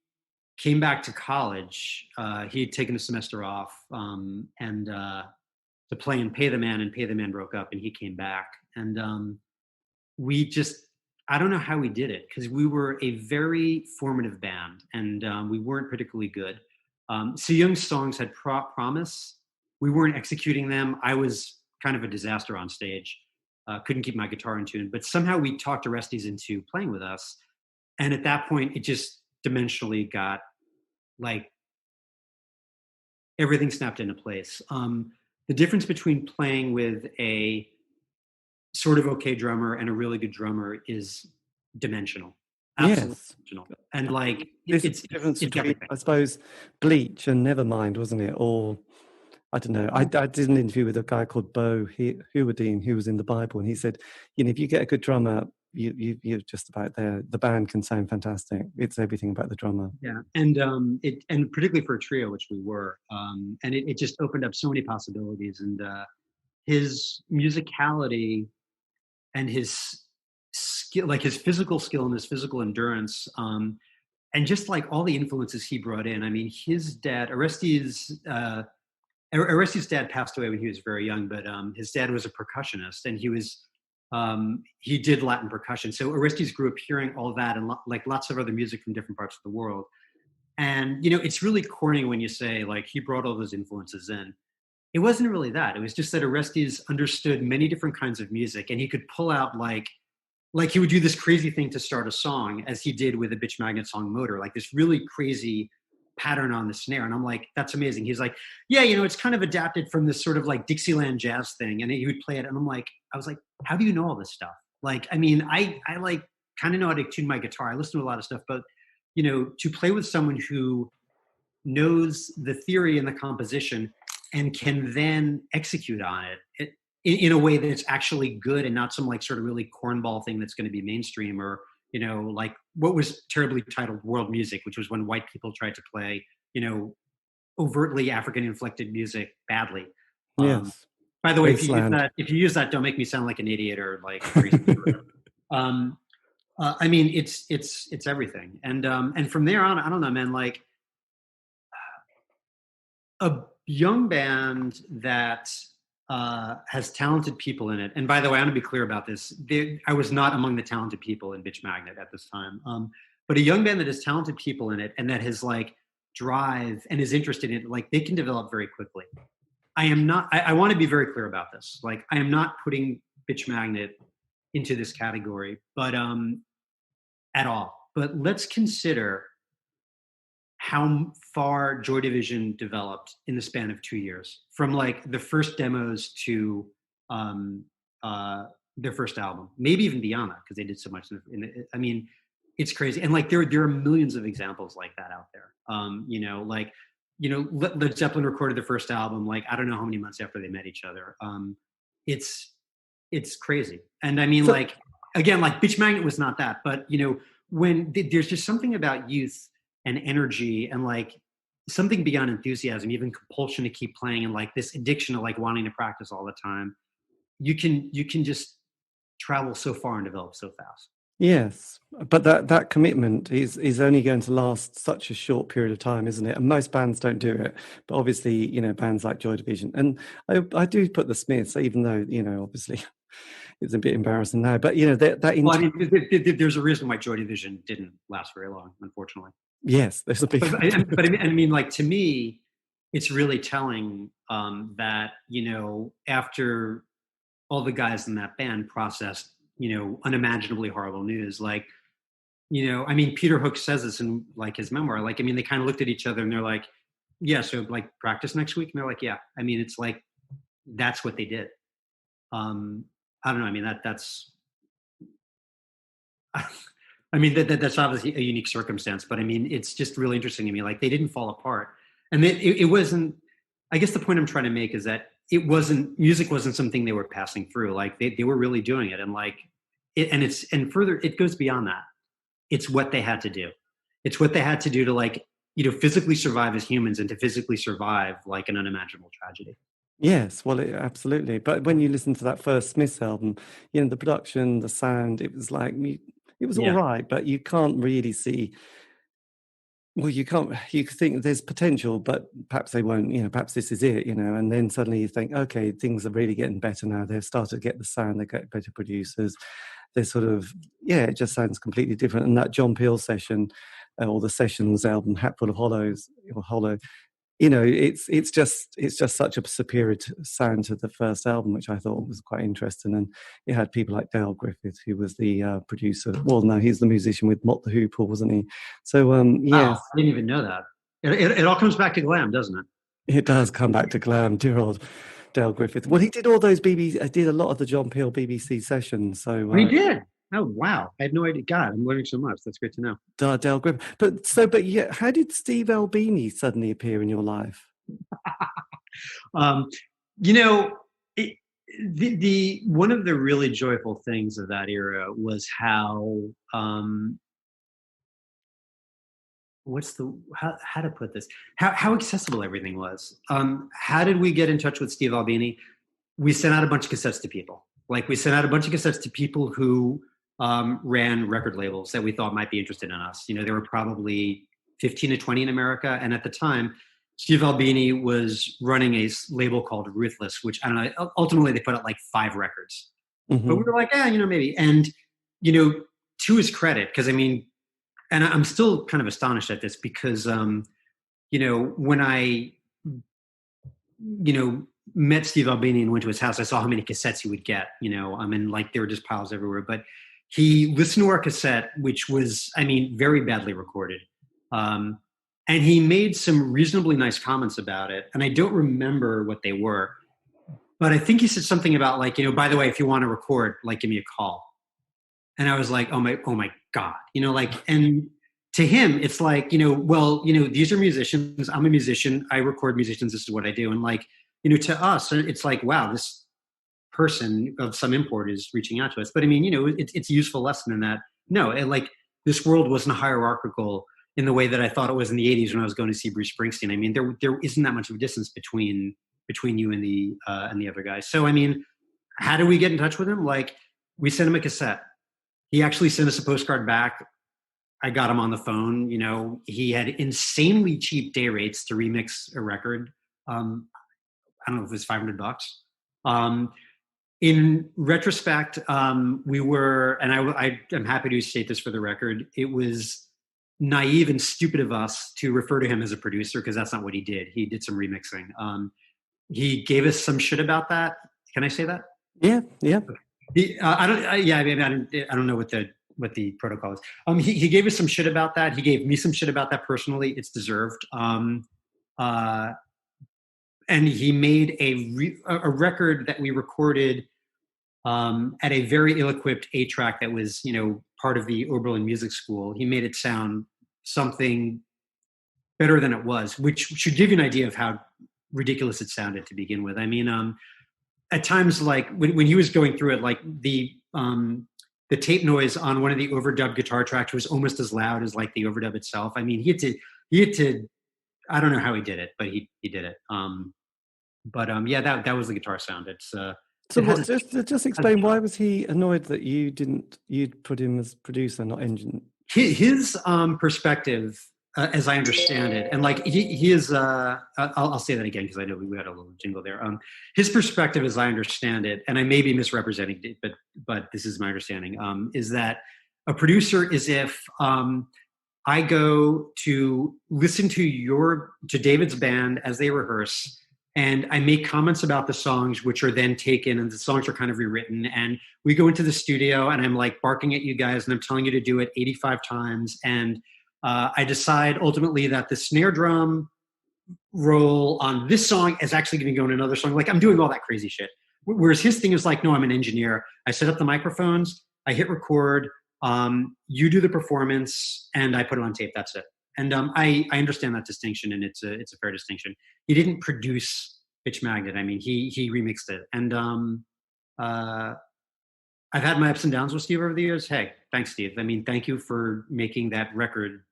came back to college. He had taken a semester off and to play in Pay the Man, and Pay the Man broke up, and he came back. And we just, I don't know how we did it, because we were a very formative band, and we weren't particularly good. So Young's songs had promise. We weren't executing them. I was kind of a disaster on stage. Couldn't keep my guitar in tune, but somehow we talked Orestes into playing with us. And at that point, it just dimensionally got like everything snapped into place. The difference between playing with a sort of okay drummer and a really good drummer is dimensional. Absolutely Yes. dimensional. And like It's the difference between, everything. I suppose, Bleach and Nevermind, wasn't it? Or I don't know. I did an interview with a guy called Bo Hewardine, who was in the Bible, and he said, if you get a good drummer, you're just about there. The band can sound fantastic. It's everything about the drummer. Yeah, and and particularly for a trio, which we were, and it just opened up so many possibilities. And his musicality and his skill, like his physical skill and his physical endurance, and just like all the influences he brought in. I mean, his dad, Orestes' dad passed away when he was very young, but his dad was a percussionist, and he did Latin percussion. So Orestes grew up hearing all that and like lots of other music from different parts of the world. And, it's really corny when you say like he brought all those influences in. It wasn't really that. It was just that Orestes understood many different kinds of music, and he could pull out like he would do this crazy thing to start a song, as he did with the Bitch Magnet song Motor, like this really crazy pattern on the snare. And I'm like, that's amazing. He's like, yeah, it's kind of adapted from this sort of like Dixieland jazz thing. And he would play it. And I was like, how do you know all this stuff? Like, I mean, I like kind of know how to tune my guitar. I listen to a lot of stuff, but to play with someone who knows the theory and the composition and can then execute on it in a way that's actually good and not some like sort of really cornball thing that's going to be mainstream, or like what was terribly titled world music, which was when white people tried to play, overtly African inflected music badly. Yes. By the way, if you use that, don't make me sound like an idiot or like crazy. I mean, it's everything. And from there on, I don't know, man, like a young band that has talented people in it. And by the way, I want to be clear about this. I was not among the talented people in Bitch Magnet at this time. But a young band that has talented people in it and that has like drive and is interested in it, like they can develop very quickly. I am not. I want to be very clear about this. Like, I am not putting Bitch Magnet into this category, but at all. But let's consider how far Joy Division developed in the span of 2 years, from like the first demos to um, their first album, maybe even beyond that, because they did so much. I mean, it's crazy, and like there are millions of examples like that out there. Led Zeppelin recorded their first album, like I don't know how many months after they met each other. It's it's crazy, and I mean, So, like again, like Bitch Magnet was not that, but when there's just something about youth and energy and like something beyond enthusiasm, even compulsion to keep playing, and like this addiction to like wanting to practice all the time. You can just travel so far and develop so fast. yes, but that commitment is only going to last such a short period of time, isn't it? And most bands don't do it. But obviously, bands like Joy Division, and I do put the Smiths, even though obviously it's a bit embarrassing now. But Well, I mean, there's a reason why Joy Division didn't last very long, unfortunately. yes, there's a big. But I mean, like to me, it's really telling that after all the guys in that band processed unimaginably horrible news, like I mean, Peter Hook says this in like his memoir. Like, I mean, they kind of looked at each other and they're like, "Yeah, so like practice next week," and they're like, "Yeah." I mean, it's like that's what they did. I don't know. I mean, that's. I mean, that's obviously a unique circumstance, but I mean, it's just really interesting to me. Like, they didn't fall apart, and it wasn't. I guess the point I'm trying to make is that music wasn't something they were passing through. Like, they were really doing it, and like and further, it goes beyond that. It's what they had to do. It's what they had to do to like physically survive as humans and to physically survive like an unimaginable tragedy. Yes, well, absolutely. But when you listen to that first Smiths album, the production, the sound, it was like it was all Yeah. right, but you can't really see. Well, you can't. You think there's potential, but perhaps they won't. Perhaps this is it. And then suddenly you think, okay, things are really getting better now. They've started to get the sound. They get better producers. They're sort of it just sounds completely different. And that John Peel session, or the Sessions album, Hatful of Hollows, or Hollow. It's just such a superior sound to the first album, which I thought was quite interesting. And it had people like Dale Griffith, who was the producer. Well, no, he's the musician with Mott the Hoople, wasn't he? So Wow, yes, I didn't even know that. It all comes back to glam, doesn't it? it does come back to glam, dear old Dale Griffith. Well, he did all those BBC. I did a lot of the John Peel BBC sessions. So We did. Oh wow, I had no idea. God, I'm learning so much. That's great to know. Dale Griffith. But yeah, how did Steve Albini suddenly appear in your life? Um, you know, it, the one of the really joyful things of that era was how how to put this, how accessible everything was. How did we get in touch with Steve Albini? We sent out a bunch of cassettes to people. Like, we sent out a bunch of cassettes to people who ran record labels that we thought might be interested in us. There were probably 15 to 20 in America, and at the time, Steve Albini was running a label called Ruthless, which I don't know. Ultimately, they put out like 5 records, but we were like, maybe. And to his credit, because I mean, and I'm still kind of astonished at this because when I met Steve Albini and went to his house, I saw how many cassettes he would get. I mean, like, there were just piles everywhere. But he listened to our cassette, which was, I mean, very badly recorded. And he made some reasonably nice comments about it. And I don't remember what they were, but I think he said something about like, by the way, if you want to record, like, give me a call. And I was like, oh my God, and to him, it's like, these are musicians. I'm a musician. I record musicians. This is what I do. And like, to us, it's like, wow, this person of some import is reaching out to us. But I mean, it's a useful lesson in that. No, like, this world wasn't hierarchical in the way that I thought it was in the 80s when I was going to see Bruce Springsteen. I mean, there isn't that much of a distance between you and the other guys. So, I mean, how do we get in touch with him? Like, we sent him a cassette. He actually sent us a postcard back. I got him on the phone. He had insanely cheap day rates to remix a record. I don't know if it was $500. In retrospect, we were, and I am happy to state this for the record, it was naive and stupid of us to refer to him as a producer, because that's not what he did. He did some remixing. he gave us some shit about that. Can I say that? Yeah, yeah. I don't. Yeah, I mean, I don't know what the protocol is. He gave us some shit about that. He gave me some shit about that personally. It's deserved. And he made a record that we recorded at a very ill-equipped 8-track that was, part of the Oberlin Music School. He made it sound something better than it was, which should give you an idea of how ridiculous it sounded to begin with. I mean, at times, like when he was going through it, like the tape noise on one of the overdubbed guitar tracks was almost as loud as like the overdub itself. I mean, he had to. I don't know how he did it, but he did it. Yeah, that was the guitar sound. It's so just explain, why was he annoyed that you'd put him as producer, not engine? His perspective, as I understand it, and like he is, I'll say that again because I know we had a little jingle there. His perspective, as I understand it, and I may be misrepresenting it, but this is my understanding, is that a producer is if I go to listen to David's band as they rehearse, and I make comments about the songs, which are then taken, and the songs are kind of rewritten. And we go into the studio, and I'm like barking at you guys, and I'm telling you to do it 85 times. And I decide ultimately that the snare drum roll on this song is actually going to go in another song. Like I'm doing all that crazy shit. Whereas his thing is like, no, I'm an engineer. I set up the microphones, I hit record, you do the performance, and I put it on tape. That's it. And I understand that distinction, and it's a fair distinction. He didn't produce Pitch Magnet. I mean, he remixed it. And I've had my ups and downs with Steve over the years. Hey, thanks, Steve. I mean, thank you for making that record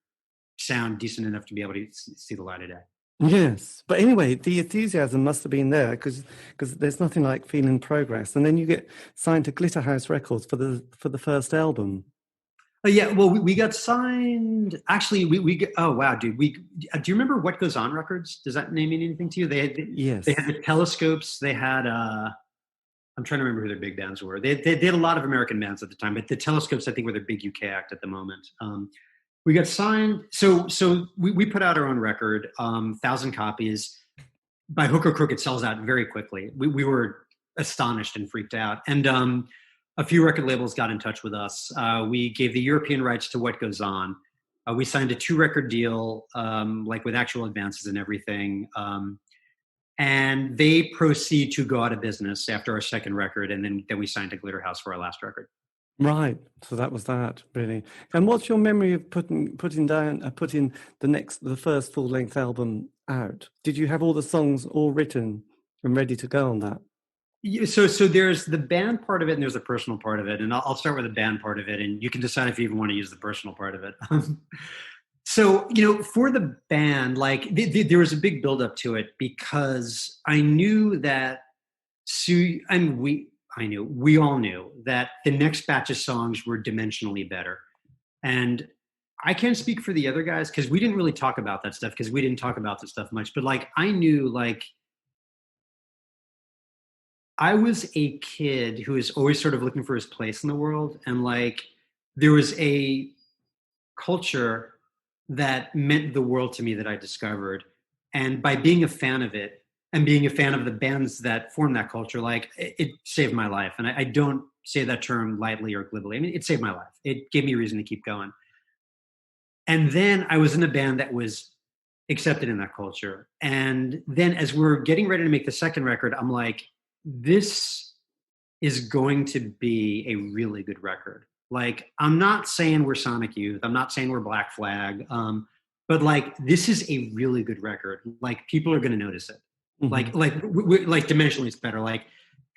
sound decent enough to be able to see the light of day. Yes, but anyway, the enthusiasm must have been there because there's nothing like feeling progress. And then you get signed to Glitterhouse Records for the first album. Yeah, well, we got signed. Actually, we oh wow, dude. Do you remember What Goes On Records? Does that name mean anything to you? Yes. They had the Telescopes. They had I'm trying to remember who their big bands were. They had a lot of American bands at the time, but the Telescopes I think were their big UK act at the moment. We got signed. So we put out our own record, 1,000 copies. By hook or crook, it sells out very quickly. We were astonished and freaked out, and a few record labels got in touch with us. We gave the European rights to What Goes On. We signed a 2-record deal, like with actual advances and everything. And they proceed to go out of business after our second record. And then we signed to Glitterhouse for our last record. Right. So that was that, really. And what's your memory of putting the first full-length album out? Did you have all the songs all written and ready to go on that? So there's the band part of it and there's the personal part of it. And I'll start with the band part of it, and you can decide if you even want to use the personal part of it. So, for the band, like there was a big buildup to it because I knew that we all knew that the next batch of songs were dimensionally better. And I can't speak for the other guys because we didn't really talk about that stuff because we didn't talk about this stuff much. But like I knew, like, I was a kid who was always sort of looking for his place in the world. And like, there was a culture that meant the world to me that I discovered. And by being a fan of it and being a fan of the bands that form that culture, like it saved my life. And I don't say that term lightly or glibly. I mean, it saved my life. It gave me a reason to keep going. And then I was in a band that was accepted in that culture. And then as we're getting ready to make the second record, I'm like, this is going to be a really good record. Like, I'm not saying we're Sonic Youth. I'm not saying we're Black Flag. But like, this is a really good record. Like, people are going to notice it. Mm-hmm. Like dimensionally, it's better. Like,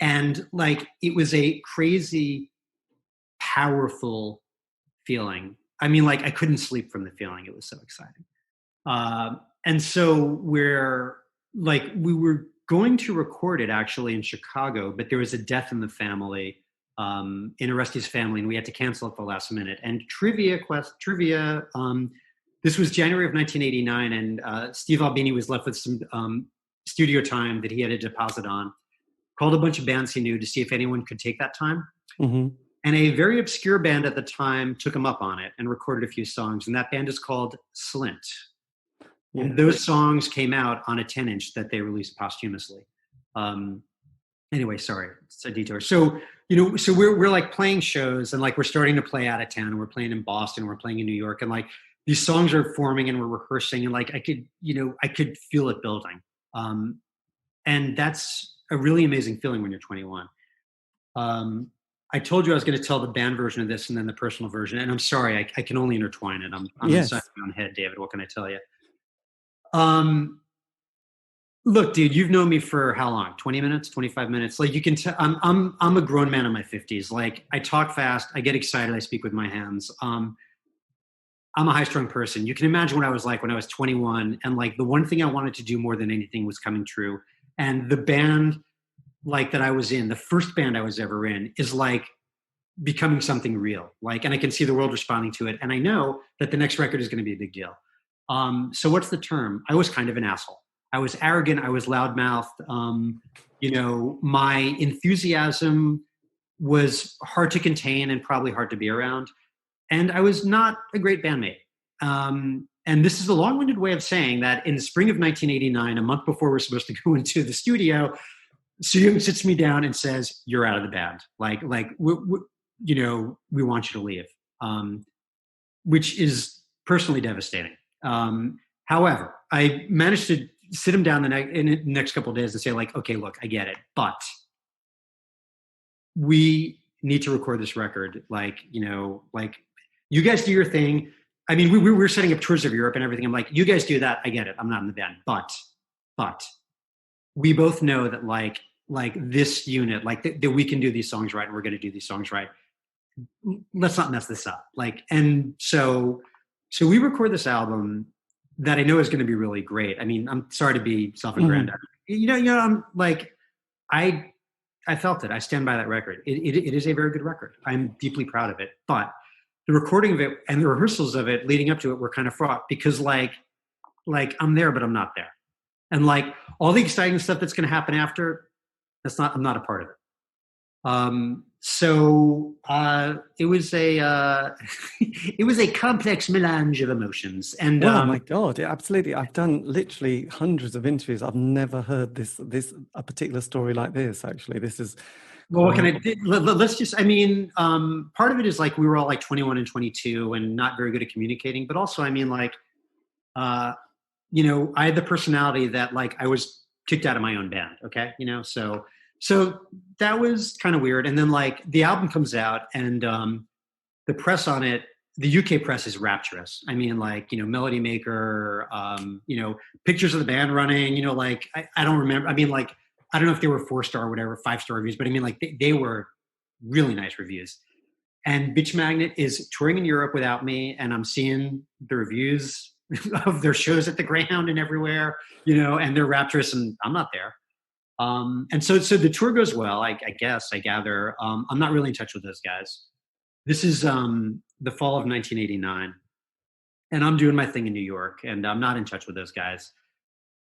and like, it was a crazy, powerful feeling. I mean, like, I couldn't sleep from the feeling. It was so exciting. And so we were going to record it actually in Chicago, but there was a death in the family, in Oresti's family, and we had to cancel at the last minute. And trivia, this was January of 1989, and Steve Albini was left with some studio time that he had a deposit on, called a bunch of bands he knew to see if anyone could take that time. Mm-hmm. And a very obscure band at the time took him up on it and recorded a few songs, and that band is called Slint. And those songs came out on a 10-inch that they released posthumously. Anyway, sorry, it's a detour. So, so we're like playing shows, and like we're starting to play out of town, and we're playing in Boston, we're playing in New York, and like these songs are forming, and we're rehearsing, and like I could feel it building. And that's a really amazing feeling when you're 21. I told you I was going to tell the band version of this and then the personal version, and I'm sorry, I can only intertwine it. I'm Yes. inside my own head, David. What can I tell you? Look, dude, you've known me for how long? 20 minutes, 25 minutes. Like you can tell, I'm a grown man in my 50s. Like I talk fast, I get excited, I speak with my hands. I'm a high-strung person. You can imagine what I was like when I was 21, and like the one thing I wanted to do more than anything was coming true. And the band like that I was in, the first band I was ever in, is like becoming something real. Like, and I can see the world responding to it. And I know that the next record is going to be a big deal. So what's the term? I was kind of an asshole. I was arrogant. I was loudmouthed. My enthusiasm was hard to contain and probably hard to be around. And I was not a great bandmate. And this is a long-winded way of saying that in the spring of 1989, a month before we're supposed to go into the studio, Soo-young sits me down and says, "You're out of the band. We want you to leave," which is personally devastating. However, I managed to sit him down in the next couple of days and say, like, "Okay, look, I get it, but we need to record this record. You guys do your thing. I mean, we were setting up tours of Europe and everything. I'm like, you guys do that. I get it. I'm not in the band, but we both know that like this unit, that we can do these songs right, and we're going to do these songs right. Let's not mess this up." And so we record this album that I know is going to be really great. I mean, I'm sorry to be self-aggrandizing. I'm like, I felt it. I stand by that record. It is a very good record. I'm deeply proud of it. But the recording of it and the rehearsals of it leading up to it were kind of fraught because like I'm there, but I'm not there. And like all the exciting stuff that's going to happen after, I'm not a part of it. So it was a it was a complex melange of emotions. And oh my God, absolutely! I've done literally hundreds of interviews. I've never heard a particular story like this. Actually, this is. Well, what can I do? Let's just. I mean, part of it is like we were all like 21 and 22 and not very good at communicating. But also, I mean, like, I had the personality that like I was kicked out of my own band. Okay, so that was kind of weird. And then like the album comes out, and the press on it, the UK press is rapturous. I mean, like, Melody Maker, pictures of the band running, I don't remember. I mean, like, I don't know if they were 4-star or whatever, 5-star reviews, but I mean, like they were really nice reviews. And Bitch Magnet is touring in Europe without me, and I'm seeing the reviews of their shows at the Greyhound and everywhere, and they're rapturous, and I'm not there. And so the tour goes well, I guess, I gather. I'm not really in touch with those guys. This is the fall of 1989, and I'm doing my thing in New York, and I'm not in touch with those guys.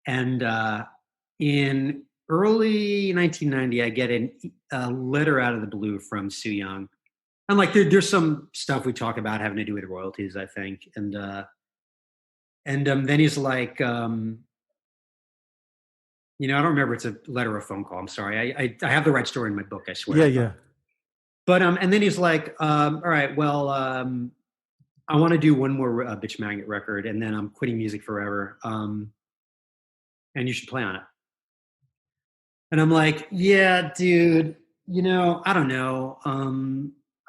And in early 1990, I get a letter out of the blue from Soo-young. And like there's some stuff we talk about having to do with royalties, I think. And then he's like, I don't remember if it's a letter or a phone call. I'm sorry. I have the right story in my book, I swear. Yeah. But and then he's like, all right, well, I want to do one more Bitch Magnet record, and then I'm quitting music forever. And you should play on it. And I'm like, yeah, dude, I don't know.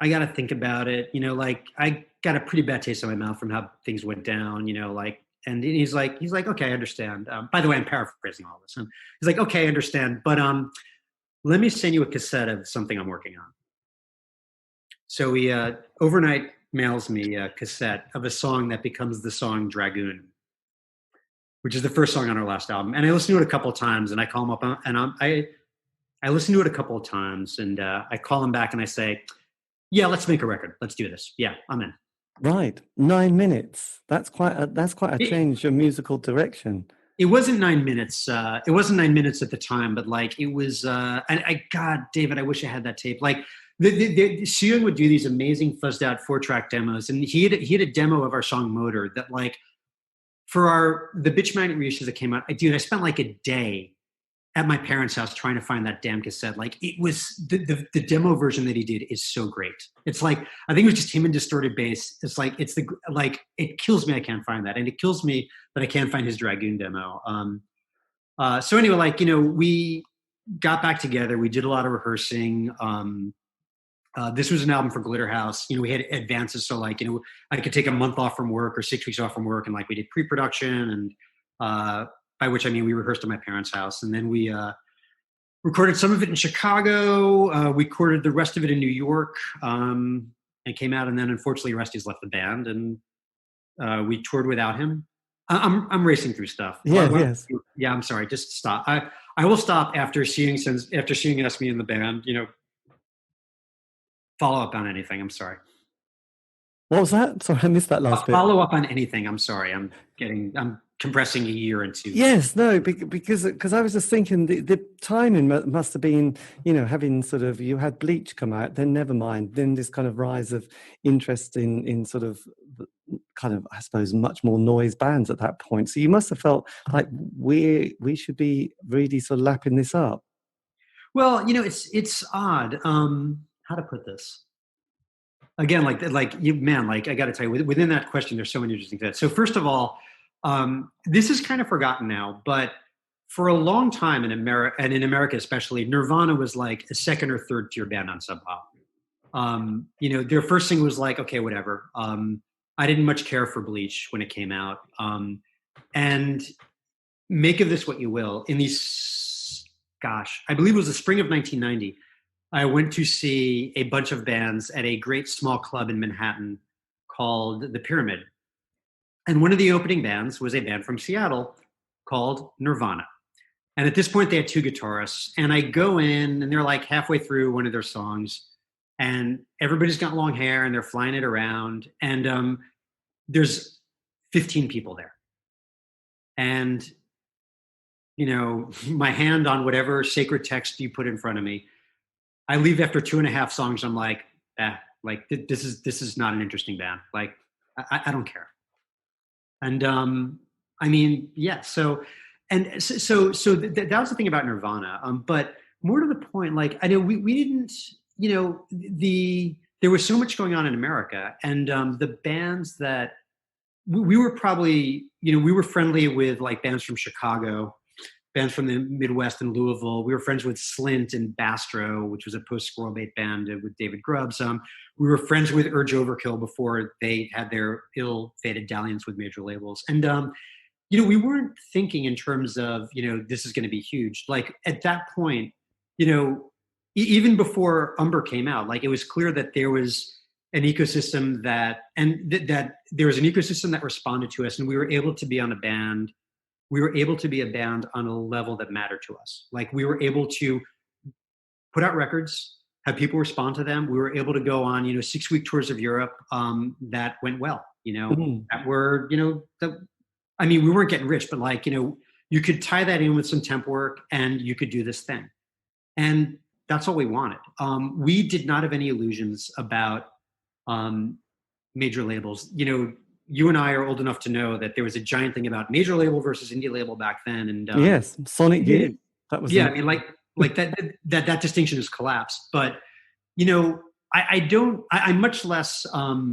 I got to think about it. I got a pretty bad taste in my mouth from how things went down, and he's like, okay, I understand. By the way, I'm paraphrasing all this. And he's like, okay, I understand. But let me send you a cassette of something I'm working on. So he overnight mails me a cassette of a song that becomes the song Dragoon, which is the first song on our last album. And I listened to it a couple of times, and I call him up, and I listened to it a couple of times, and I call him back and I say, yeah, let's make a record. Let's do this. Yeah, I'm in. Right. 9 minutes. That's quite a change of musical direction. It wasn't 9 minutes. It wasn't 9 minutes at the time, but like it was, God, David, I wish I had that tape. Like Soo-young would do these amazing fuzzed out 4-track demos. And he had a demo of our song Motor that like, for the Bitch Magnet reissues that came out, I spent like a day at my parents' house trying to find that damn cassette. Like it was the demo version that he did is so great. It's like, I think it was just him and distorted bass. It's like, it kills me I can't find that. And it kills me that I can't find his Dragoon demo. So anyway, like, we got back together. We did a lot of rehearsing. This was an album for Glitterhouse. We had advances. So like, I could take a month off from work or 6 weeks off from work. And like, we did pre-production, and by which I mean we rehearsed at my parents' house. And then we recorded some of it in Chicago. We recorded the rest of it in New York, and came out. And then unfortunately, Rusty's left the band, and we toured without him. I'm racing through stuff. Yes. Yeah, I'm sorry. Just stop. I will stop after seeing us, me in the band. Follow up on anything. I'm sorry. What was that? Sorry, I missed that last bit. Follow up on anything. I'm sorry. I'm compressing a year into. Yes, no, because I was just thinking the timing must have been, having sort of, you had Bleach come out, then Nevermind, then this kind of rise of interest in sort of kind of, I suppose, much more noise bands at that point. So you must have felt like we should be really sort of lapping this up. Well, it's odd. How to put this? Again, I got to tell you, within that question, there's so many interesting things. So first of all, this is kind of forgotten now, but for a long time in America, and in America especially, Nirvana was like a second or third tier band on Sub Pop. Their first thing was like, okay, whatever. I didn't much care for Bleach when it came out. And make of this what you will. In these, I believe it was the spring of 1990, I went to see a bunch of bands at a great small club in Manhattan called The Pyramid. And one of the opening bands was a band from Seattle called Nirvana. And at this point, they had two guitarists. And I go in, and they're like halfway through one of their songs, and everybody's got long hair, and they're flying it around. And there's 15 people there. And, my hand on whatever sacred text you put in front of me, I leave after 2.5 songs. I'm like, this is not an interesting band. Like, I don't care. And I mean, yeah. So that was the thing about Nirvana. But more to the point, like, I know we didn't, there was so much going on in America, and the bands that we were probably, we were friendly with, like, bands from Chicago, bands from the Midwest and Louisville. We were friends with Slint and Bastro, which was a post-Squirrel Bait band with David Grubbs. We were friends with Urge Overkill before they had their ill-fated dalliance with major labels. And, we weren't thinking in terms of, this is going to be huge. Like, at that point, even before Umber came out, like, it was clear that there was an ecosystem that there was an ecosystem that responded to us, and we were able to be on a band. We were able to be a band on a level that mattered to us. Like, we were able to put out records, have people respond to them. We were able to go on, 6-week tours of Europe that went well, that were, we weren't getting rich, but like, you could tie that in with some temp work and you could do this thing. And that's all we wanted. We did not have any illusions about major labels. You and I are old enough to know that there was a giant thing about major label versus indie label back then. And yes, Sonic Youth. That was like that distinction has collapsed. But I'm much less. I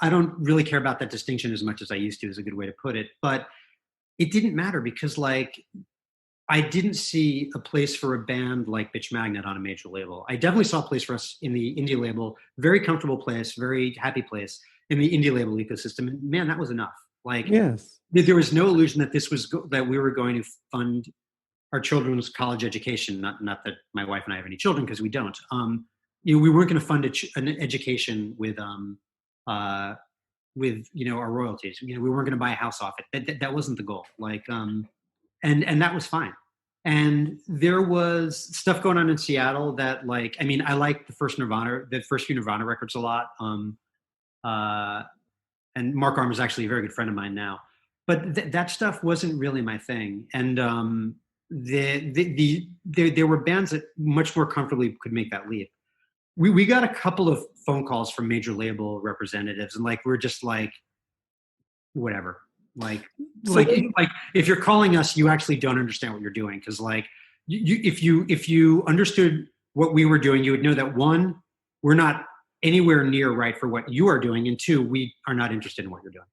don't really care about that distinction as much as I used to, is a good way to put it. But it didn't matter because, like, I didn't see a place for a band like Bitch Magnet on a major label. I definitely saw a place for us in the indie label, very comfortable place, very happy place in the indie label ecosystem. And man, that was enough. Like, yes, there was no illusion that that we were going to fund our children's college education. Not that my wife and I have any children, because we don't. We weren't going to fund an education with our royalties. We weren't going to buy a house off it. That wasn't the goal. Like, and that was fine. And there was stuff going on in Seattle that, like, I liked the first few Nirvana records a lot. And Mark Arm is actually a very good friend of mine now, but that stuff wasn't really my thing. And there were bands that much more comfortably could make that leap. We got a couple of phone calls from major label representatives, and like, we're just like, whatever. Like if you're calling us, you actually don't understand what you're doing. Cause like if you understood what we were doing, you would know that one, we're not anywhere near right for what you are doing. And two, we are not interested in what you're doing.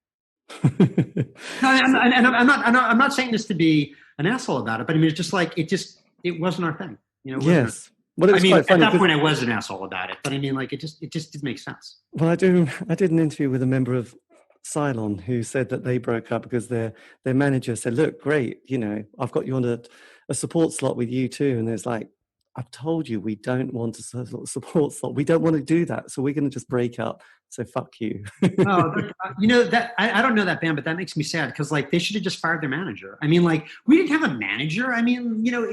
No, I'm not saying this to be an asshole about it, but I mean, it's just like, it wasn't our thing. You know, yes. Well, it was quite funny. At that point I was an asshole about it, but I mean, like, it just didn't make sense. Well, I did an interview with a member of Cylon who said that they broke up because their manager said, look, great, you know, I've got you on a support slot with you too. And there's like, I've told you, we don't want a support slot. We don't want to do that. So we're going to just break up. So fuck you. Oh, you know, that I don't know that band, but that makes me sad because like they should have just fired their manager. I mean, like we didn't have a manager. I mean, you know,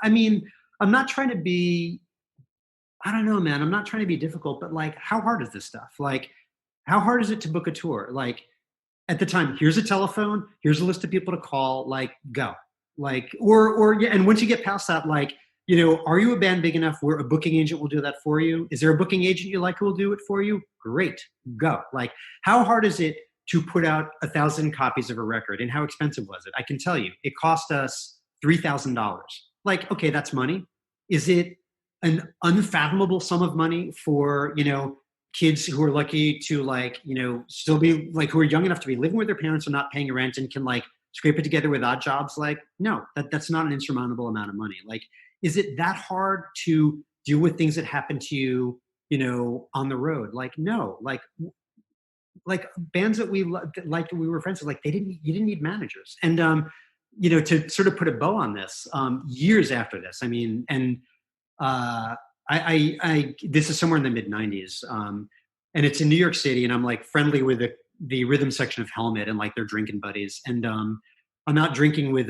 I mean, I'm not trying to be, I don't know, man. I'm not trying to be difficult, but like, how hard is this stuff? Like, how hard is it to book a tour? Like at the time, here's a telephone, here's a list of people to call, like go. Like, or yeah, and once you get past that, like, you know, are you a band big enough where a booking agent will do that for you? Is there a booking agent you like who will do it for you? Great, go. Like, how hard is it to put out 1,000 copies of a record, and how expensive was it? I can tell you, it cost us $3,000. Like, okay, that's money. Is it an unfathomable sum of money for, you know, kids who are lucky to like, you know, still be like, who are young enough to be living with their parents and not paying rent and can like scrape it together with odd jobs? Like, no, that's not an insurmountable amount of money. Like, is it that hard to deal with things that happen to you, you know, on the road? Like, no, like bands that we liked, we were friends with, like you didn't need managers. And, you know, to sort of put a bow on this, years after this, I mean, and this is somewhere in the mid 90s. And it's in New York City, and I'm like friendly with the rhythm section of Helmet and like their drinking buddies. And, I'm out drinking with,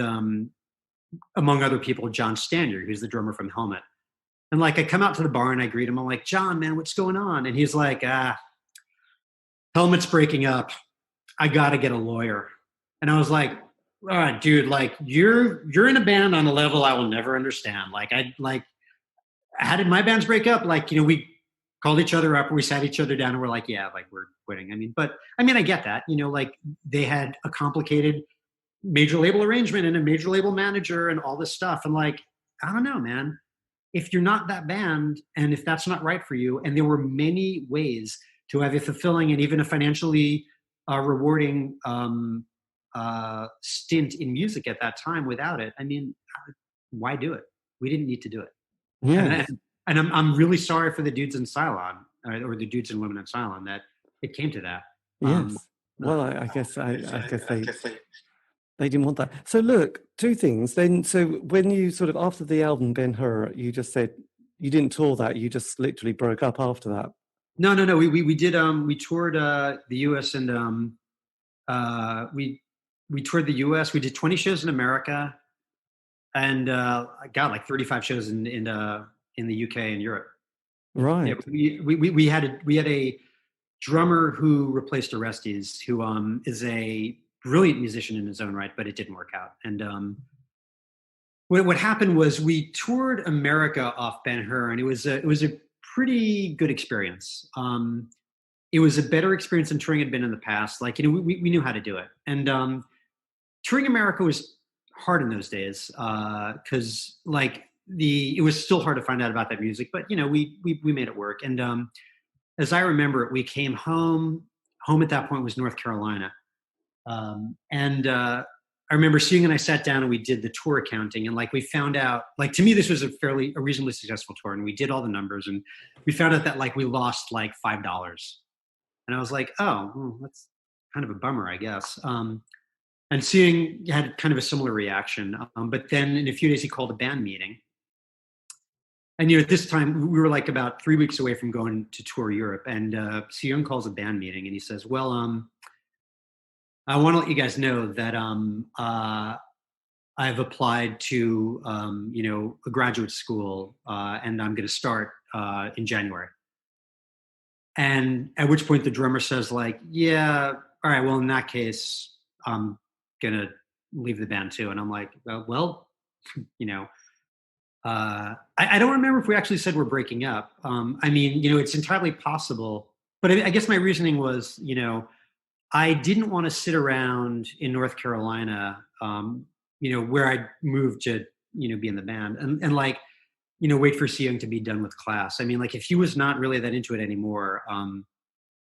among other people, John Stanyard, who's the drummer from Helmet. And like, I come out to the bar and I greet him. I'm like, John, man, what's going on? And he's like, Helmet's breaking up. I got to get a lawyer. And I was like, all right, dude, like you're in a band on a level I will never understand. Like how did my bands break up? Like, you know, we called each other up, we sat each other down and we're like, yeah, like we're quitting. I get that, you know, like they had a complicated major label arrangement and a major label manager and all this stuff. And like, I don't know, man, if you're not that band and if that's not right for you, and there were many ways to have a fulfilling and even a financially rewarding stint in music at that time without it, I mean, why do it? We didn't need to do it. Yeah. And I'm really sorry for the dudes in Cylon, or the dudes and women in Cylon, that it came to that. Yes. Well, I guess they didn't want that. So look, two things. Then, so when you sort of, after the album Ben-Hur, you just said you didn't tour that, you just literally broke up after that. No. We did, we toured the US, and we toured the US. We did 20 shows in America, and I got like 35 shows in the UK and Europe. Right. Yeah, we had a drummer who replaced Orestes, who is a brilliant musician in his own right, but it didn't work out. And what happened was we toured America off Ben-Hur, and it was a pretty good experience. It was a better experience than touring had been in the past. Like, you know, we knew how to do it. And touring America was hard in those days, because like it was still hard to find out about that music, but you know, we made it work. And as I remember it, we came home at that point was North Carolina. And I remember seeing, and I sat down and we did the tour accounting, and like we found out, like to me this was a reasonably successful tour, and we did all the numbers, and we found out that like we lost like $5. And I was like, oh, well, that's kind of a bummer, I guess. And seeing had kind of a similar reaction. But then in a few days he called a band meeting. And, you know, at this time we were like about 3 weeks away from going to tour Europe. And so Young calls a band meeting and he says, well, I want to let you guys know that I've applied to, you know, a graduate school, and I'm going to start in January. And at which point the drummer says like, yeah, all right, well, in that case, I'm going to leave the band too. And I'm like, well, you know, I don't remember if we actually said we're breaking up. I mean, you know, it's entirely possible, but I guess my reasoning was, you know, I didn't want to sit around in North Carolina, where I moved to, be in the band and like, wait for Seung to be done with class. I mean, like if he was not really that into it anymore,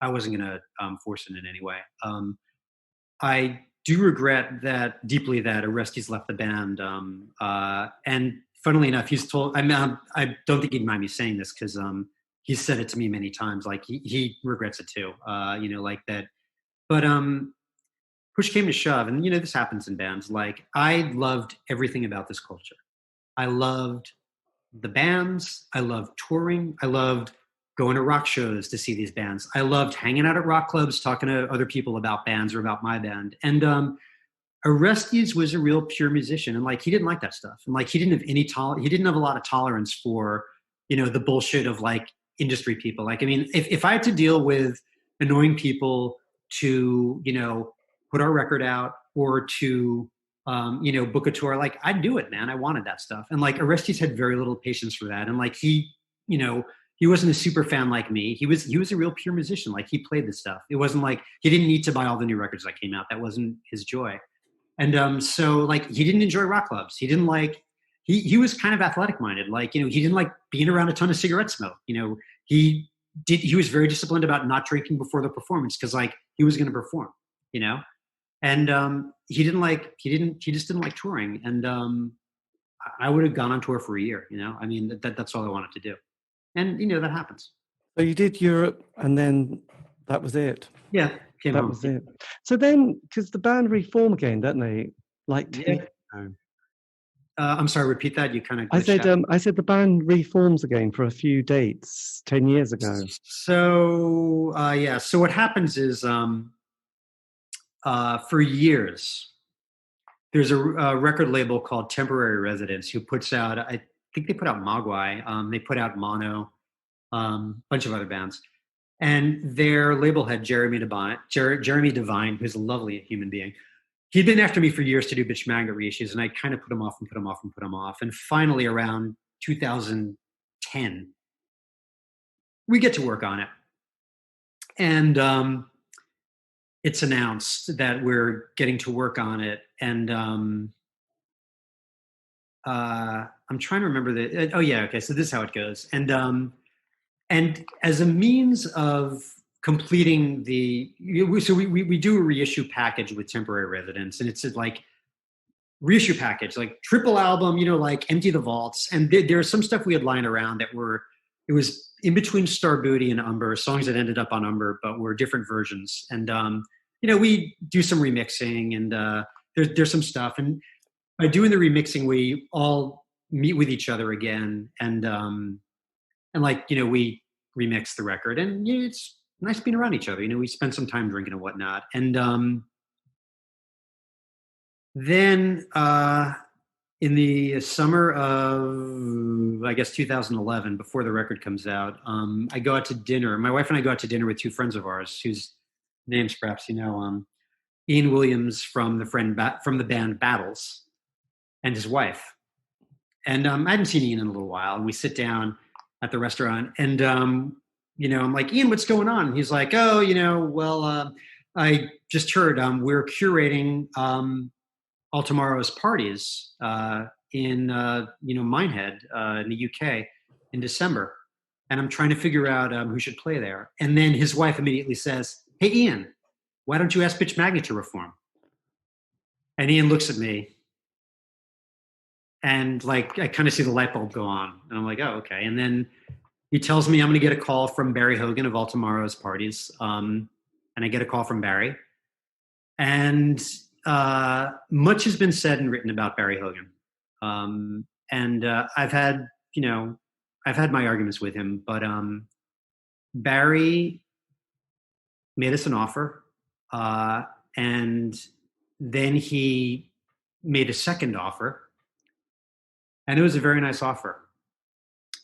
I wasn't going to force it in any way. I do regret that deeply that Orestes left the band. And funnily enough, he's told, I don't think he'd mind me saying this because he's said it to me many times. Like he regrets it too, like that. But push came to shove, and this happens in bands. Like I loved everything about this culture. I loved the bands. I loved touring. I loved going to rock shows to see these bands. I loved hanging out at rock clubs, talking to other people about bands or about my band. And Orestes was a real pure musician, and like he didn't like that stuff, and like he didn't have he didn't have a lot of tolerance for the bullshit of like industry people. Like I mean, if I had to deal with annoying people to put our record out or to book a tour, like I'd do it, man. I wanted that stuff, and like Orestes had very little patience for that, and like he wasn't a super fan like me. He was a real pure musician. Like he played the stuff. It wasn't like he didn't need to buy all the new records that came out. That wasn't his joy. And so like he didn't enjoy rock clubs. He didn't like he was kind of athletic minded. Like he didn't like being around a ton of cigarette smoke. He was very disciplined about not drinking before the performance because like he was going to perform. And he just didn't like touring. And I would have gone on tour for a year. I mean that's all I wanted to do. And that happens. So you did Europe, and then that was it. Yeah, came home. That was it. So then, because the band reform again, don't they? Like 10 years ago. I'm sorry. Repeat that. You kind of. I said the band reforms again for a few dates 10 years ago. So yeah. So what happens is, for years, there's a record label called Temporary Residence who puts out. I think they put out Mogwai. They put out Mono, bunch of other bands. And their label head, Jeremy Devine, who's a lovely human being, he'd been after me for years to do Bitch Magnet reissues, and I kind of put him off. And finally, around 2010, we get to work on it. And it's announced that we're getting to work on it. And I'm trying to remember the. Oh yeah, okay. So this is how it goes, and as a means of completing so we do a reissue package with Temporary Residence, and it's like reissue package, like triple album, like Empty the Vaults, and there's some stuff we had lying around that it was in between Star Booty and Umber, songs that ended up on Umber, but were different versions, and we do some remixing, and there's some stuff, and by doing the remixing, we all meet with each other again, and like, we remix the record, and it's nice being around each other. We spend some time drinking and whatnot. And then in the summer of, I guess, 2011, before the record comes out, I go out to dinner. My wife and I go out to dinner with two friends of ours, whose names perhaps Ian Williams from the band Battles, and his wife. And I hadn't seen Ian in a little while, and we sit down at the restaurant, and I'm like, Ian, what's going on? And he's like, oh, well, I just heard we're curating All Tomorrow's parties in Minehead in the UK in December, and I'm trying to figure out who should play there. And then his wife immediately says, hey, Ian, why don't you ask Bitch Magnet to reform? And Ian looks at me, and like I kind of see the light bulb go on, and I'm like, oh, okay. And then he tells me I'm going to get a call from Barry Hogan of All Tomorrow's Parties, and I get a call from Barry, and much has been said and written about Barry Hogan, and I've had my arguments with him, but Barry made us an offer, and then he made a second offer. And it was a very nice offer.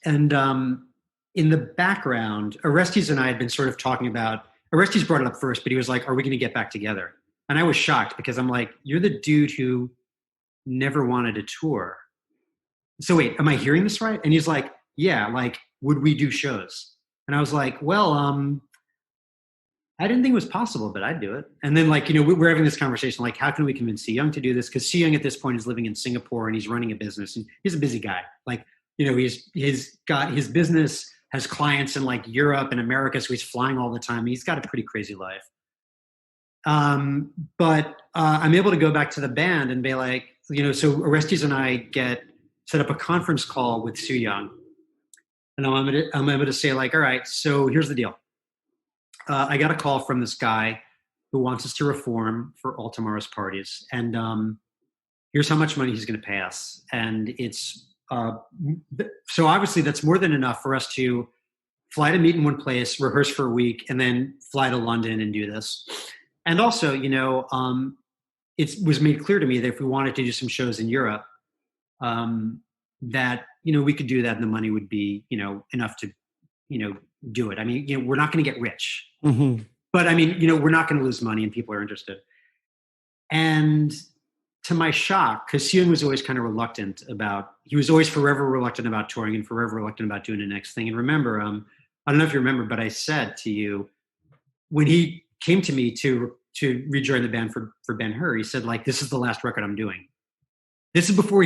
And in the background, Orestes and I had been sort of talking about, Orestes brought it up first, but he was like, are we going to get back together? And I was shocked because I'm like, you're the dude who never wanted to tour. So wait, am I hearing this right? And he's like, yeah, like, would we do shows? And I was like, well, I didn't think it was possible, but I'd do it. And then, like, we're having this conversation, like, how can we convince Si Young to do this? Because Si Young at this point is living in Singapore and he's running a business, and he's a busy guy. Like, he's got his business has clients in like Europe and America, so he's flying all the time. He's got a pretty crazy life. But I'm able to go back to the band and be like, so Orestes and I set up a conference call with Si Young, and I'm able to say, like, all right, so here's the deal. I got a call from this guy who wants us to reform for All Tomorrow's Parties. And here's how much money he's going to pay us. And it's, so obviously that's more than enough for us to fly to meet in one place, rehearse for a week, and then fly to London and do this. And also, it was made clear to me that if we wanted to do some shows in Europe, that, we could do that and the money would be, enough to, do it. I mean, we're not going to get rich, but I mean, we're not going to lose money and people are interested. And to my shock, because Si Young was always kind of he was always forever reluctant about touring and forever reluctant about doing the next thing. And remember, I don't know if you remember, but I said to you, when he came to me to rejoin the band for Ben-Hur, he said, like, this is the last record I'm doing. This is before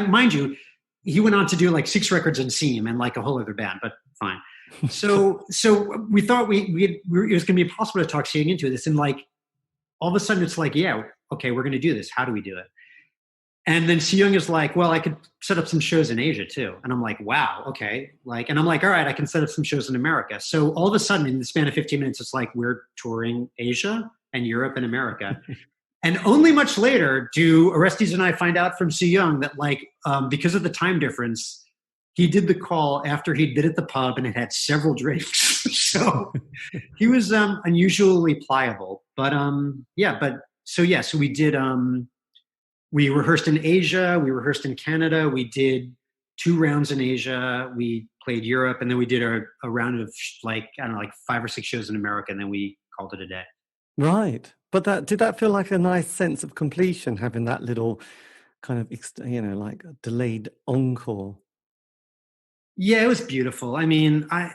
mind you, he went on to do like 6 records in Seam and like a whole other band, but fine. So we thought it was going to be impossible to talk Si Young into this. And like, all of a sudden it's like, yeah, okay, we're going to do this. How do we do it? And then Si Young is like, well, I could set up some shows in Asia too. And I'm like, wow, okay. Like, and I'm like, all right, I can set up some shows in America. So all of a sudden in the span of 15 minutes, it's like, we're touring Asia and Europe and America. And only much later do Orestes and I find out from Si Young that, like, because of the time difference, he did the call after he'd been at the pub and had several drinks. So he was unusually pliable. But so we did, we rehearsed in Asia, we rehearsed in Canada, we did 2 rounds in Asia, we played Europe, and then we did a round of like 5 or 6 shows in America, and then we called it a day. Right. But did that feel like a nice sense of completion, having that little kind of, like a delayed encore? Yeah, it was beautiful. I mean, I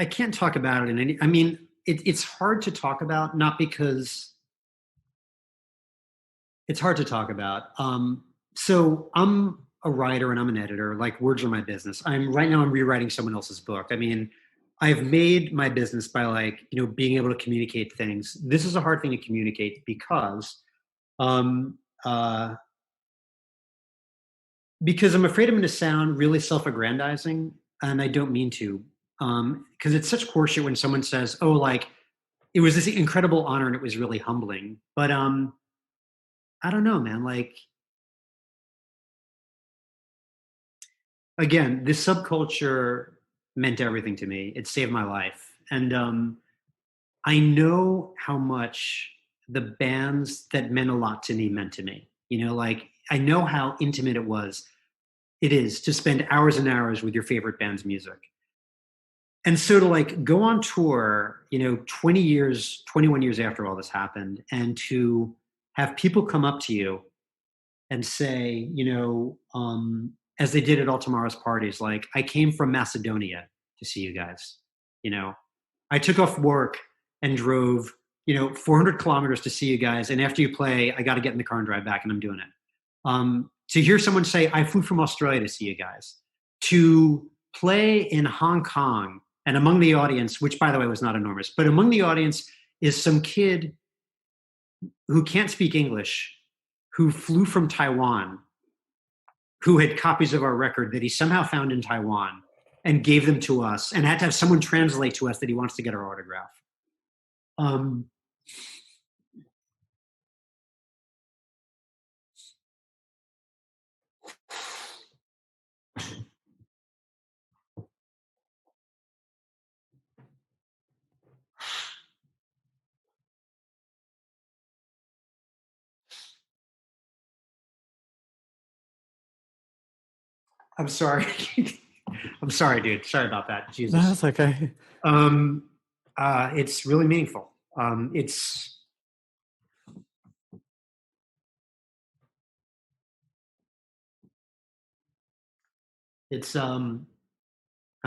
can't talk about it it's hard to talk about, not because it's hard to talk about. So I'm a writer and I'm an editor, like words are my business. Right now I'm rewriting someone else's book. I mean, I've made my business by like, being able to communicate things. This is a hard thing to communicate because I'm afraid I'm going to sound really self-aggrandizing, and I don't mean to, because it's such horseshit when someone says, oh, like, it was this incredible honor and it was really humbling. But I don't know, man. Like, again, this subculture meant everything to me. It saved my life. And I know how much the bands that meant a lot to me meant to me. Like, I know how intimate it is to spend hours and hours with your favorite band's music. And so to like go on tour, 21 years after all this happened, and to have people come up to you and say, as they did at All Tomorrow's Parties, like, I came from Macedonia to see you guys. I took off work and drove, 400 kilometers to see you guys. And after you play, I got to get in the car and drive back, and I'm doing it. To hear someone say, I flew from Australia to see you guys, to play in Hong Kong, and among the audience, which by the way was not enormous, but among the audience is some kid who can't speak English, who flew from Taiwan, who had copies of our record that he somehow found in Taiwan and gave them to us, and had to have someone translate to us that he wants to get our autograph. I'm sorry. I'm sorry, dude. Sorry about that. Jesus. No, that's okay. It's really meaningful. It's I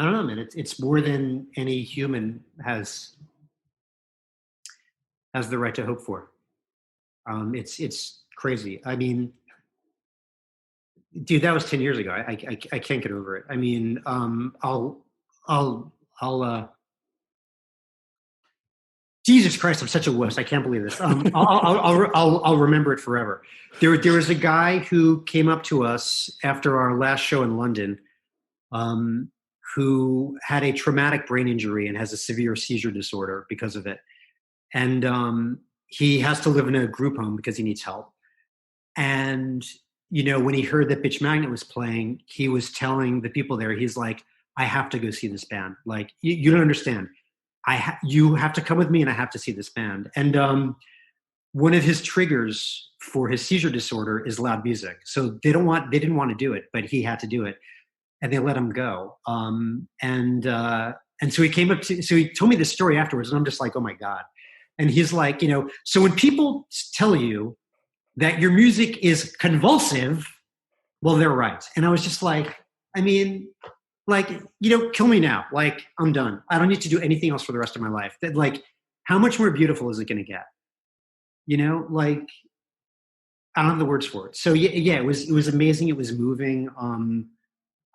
don't know, man. It's more than any human has has the right to hope for. It's crazy. I mean, dude, that was 10 years ago. I can't get over it. I mean, I'll Jesus Christ, I'm such a wuss. I can't believe this. I'll remember it forever. There was a guy who came up to us after our last show in London, who had a traumatic brain injury and has a severe seizure disorder because of it. And he has to live in a group home because he needs help. And, when he heard that Bitch Magnet was playing, he was telling the people there, he's like, I have to go see this band. Like, you don't understand. You have to come with me and I have to see this band. And one of his triggers for his seizure disorder is loud music. So they didn't want to do it, but he had to do it. And they let him go. And so he told me this story afterwards, and I'm just like, oh my God. And he's like, so when people tell you that your music is convulsive, well, they're right. And I was just like, I mean, like, kill me now. Like, I'm done. I don't need to do anything else for the rest of my life. That, like, how much more beautiful is it going to get? Like, I don't have the words for it. So yeah, it was amazing. It was moving.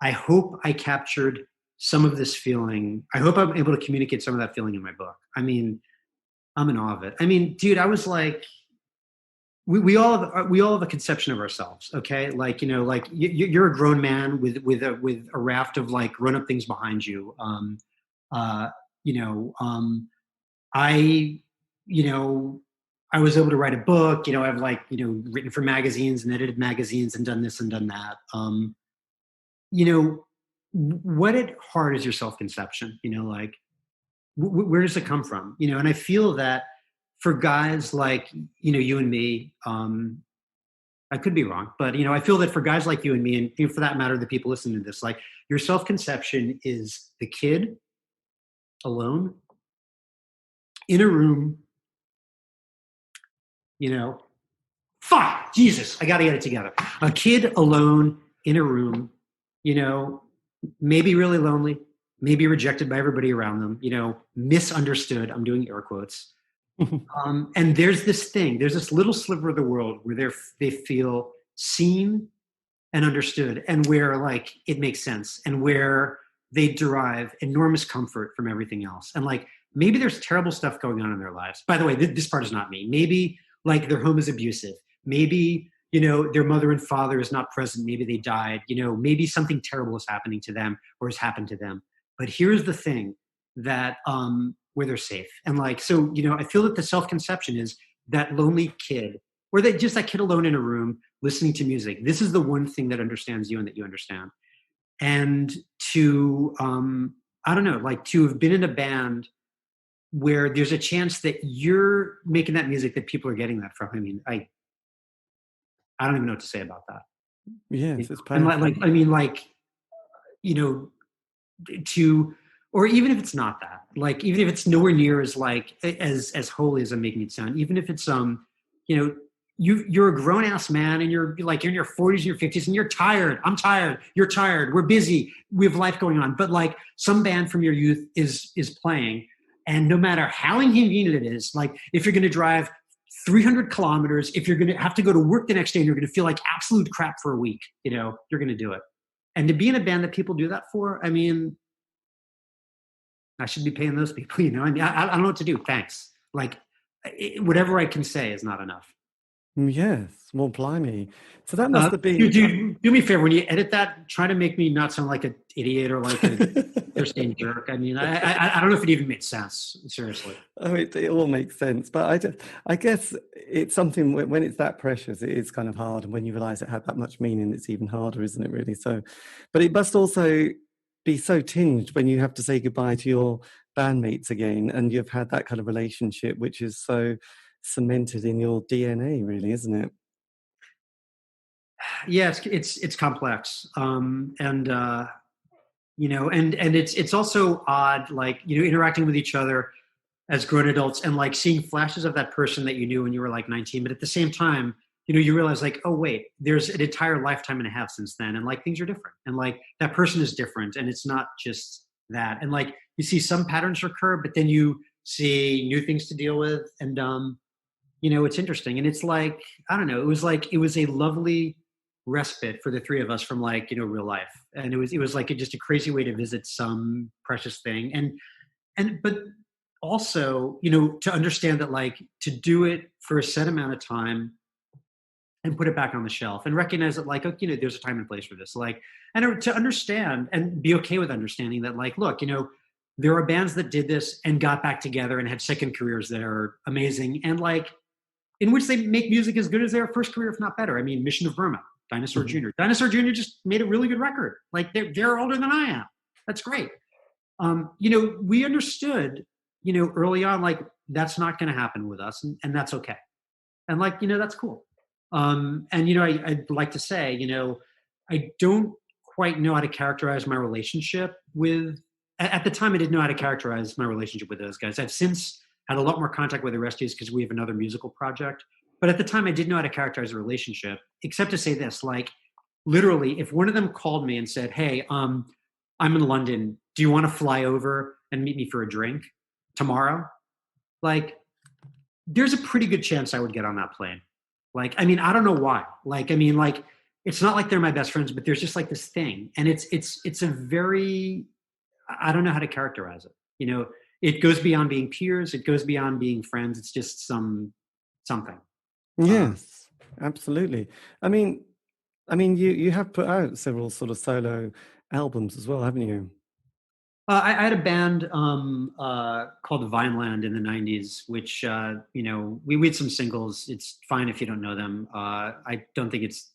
I hope I captured some of this feeling. I hope I'm able to communicate some of that feeling in my book. I mean, I'm in awe of it. I mean, dude, I was like, we all have a conception of ourselves. Okay. Like, like you're a grown man with a raft of like grown up things behind you. I was able to write a book, I've like, written for magazines and edited magazines and done this and done that. What at heart is your self-conception? Like, where does it come from? And I feel that for guys like, you and me, I could be wrong, but, I feel that for guys like you and me, and for that matter, the people listening to this, like, your self-conception is the kid alone in a room, fuck, Jesus, I got to get it together. A kid alone in a room, maybe really lonely, maybe rejected by everybody around them, misunderstood. I'm doing air quotes. And there's this little sliver of the world where they feel seen and understood, and where like it makes sense, and where they derive enormous comfort from everything else. And like, maybe there's terrible stuff going on in their lives. By the way, this part is not me. Maybe like their home is abusive. Maybe, their mother and father is not present. Maybe they died, maybe something terrible is happening to them or has happened to them. But here's the thing that, where they're safe. And like, so, I feel that the self-conception is that lonely kid, or that kid alone in a room listening to music. This is the one thing that understands you and that you understand. And to, I don't know, like to have been in a band where there's a chance that you're making that music that people are getting that from. I mean, I don't even know what to say about that. Yes, it's and like, I mean, like, or even if it's not that, like, even if it's nowhere near as like as holy as I'm making it sound, even if it's you're a grown ass man and you're in your 40s and your 50s and you're tired. I'm tired. You're tired. We're busy. We have life going on. But like some band from your youth is playing, and no matter how inconvenient it is, like if you're going to drive 300 kilometers, if you're going to have to go to work the next day and you're going to feel like absolute crap for a week, you're going to do it. And to be in a band that people do that for, I mean, I should be paying those people, I mean, I don't know what to do. Thanks. Like, whatever I can say is not enough. Yes. Well, blimey. So that must have been... Dude, do me a favor. When you edit that, try to make me not sound like an idiot or like a thirsty jerk. I mean, I don't know if it even made sense. Seriously. Oh, it all makes sense. But I guess it's something, when it's that precious, it is kind of hard. And when you realize it had that much meaning, it's even harder, isn't it, really? So, but it must also be so tinged when you have to say goodbye to your bandmates again, and you've had that kind of relationship which is so cemented in your DNA, really, isn't it? Yeah, it's complex, and it's also odd, like interacting with each other as grown adults and like seeing flashes of that person that you knew when you were like 19, but at the same time, you realize like, oh wait, there's an entire lifetime and a half since then. And like, things are different. And like, that person is different. And it's not just that. And like, you see some patterns recur, but then you see new things to deal with. And, it's interesting. And it's like, I don't know, it was a lovely respite for the three of us from real life. And it was like just a crazy way to visit some precious thing. But also, to understand that to do it for a set amount of time and put it back on the shelf and recognize that there's a time and place for this, and to understand and be okay with understanding that look, there are bands that did this and got back together and had second careers that are amazing and in which they make music as good as their first career, if not better. I mean, Mission of Burma, Dinosaur Jr. Dinosaur Jr. just made a really good record. They're older than I am. That's great. We understood, early on, that's not going to happen with us, and that's okay. And that's cool. I'd like to say, I don't quite know how to characterize my relationship with, at the time I didn't know how to characterize my relationship with those guys. I've since had a lot more contact with the Resties because we have another musical project. But at the time I didn't know how to characterize a relationship, except to say this, literally, if one of them called me and said, hey, I'm in London, do you want to fly over and meet me for a drink tomorrow? There's a pretty good chance I would get on that plane. I don't know why. It's not like they're my best friends, but there's just this thing. And it's a very, I don't know how to characterize it. It goes beyond being peers. It goes beyond being friends. It's just something. Yes, absolutely. I mean, you have put out several sort of solo albums as well, haven't you? I had a band called Vineland in the 90s, which, we had some singles. It's fine if you don't know them. I don't think it's,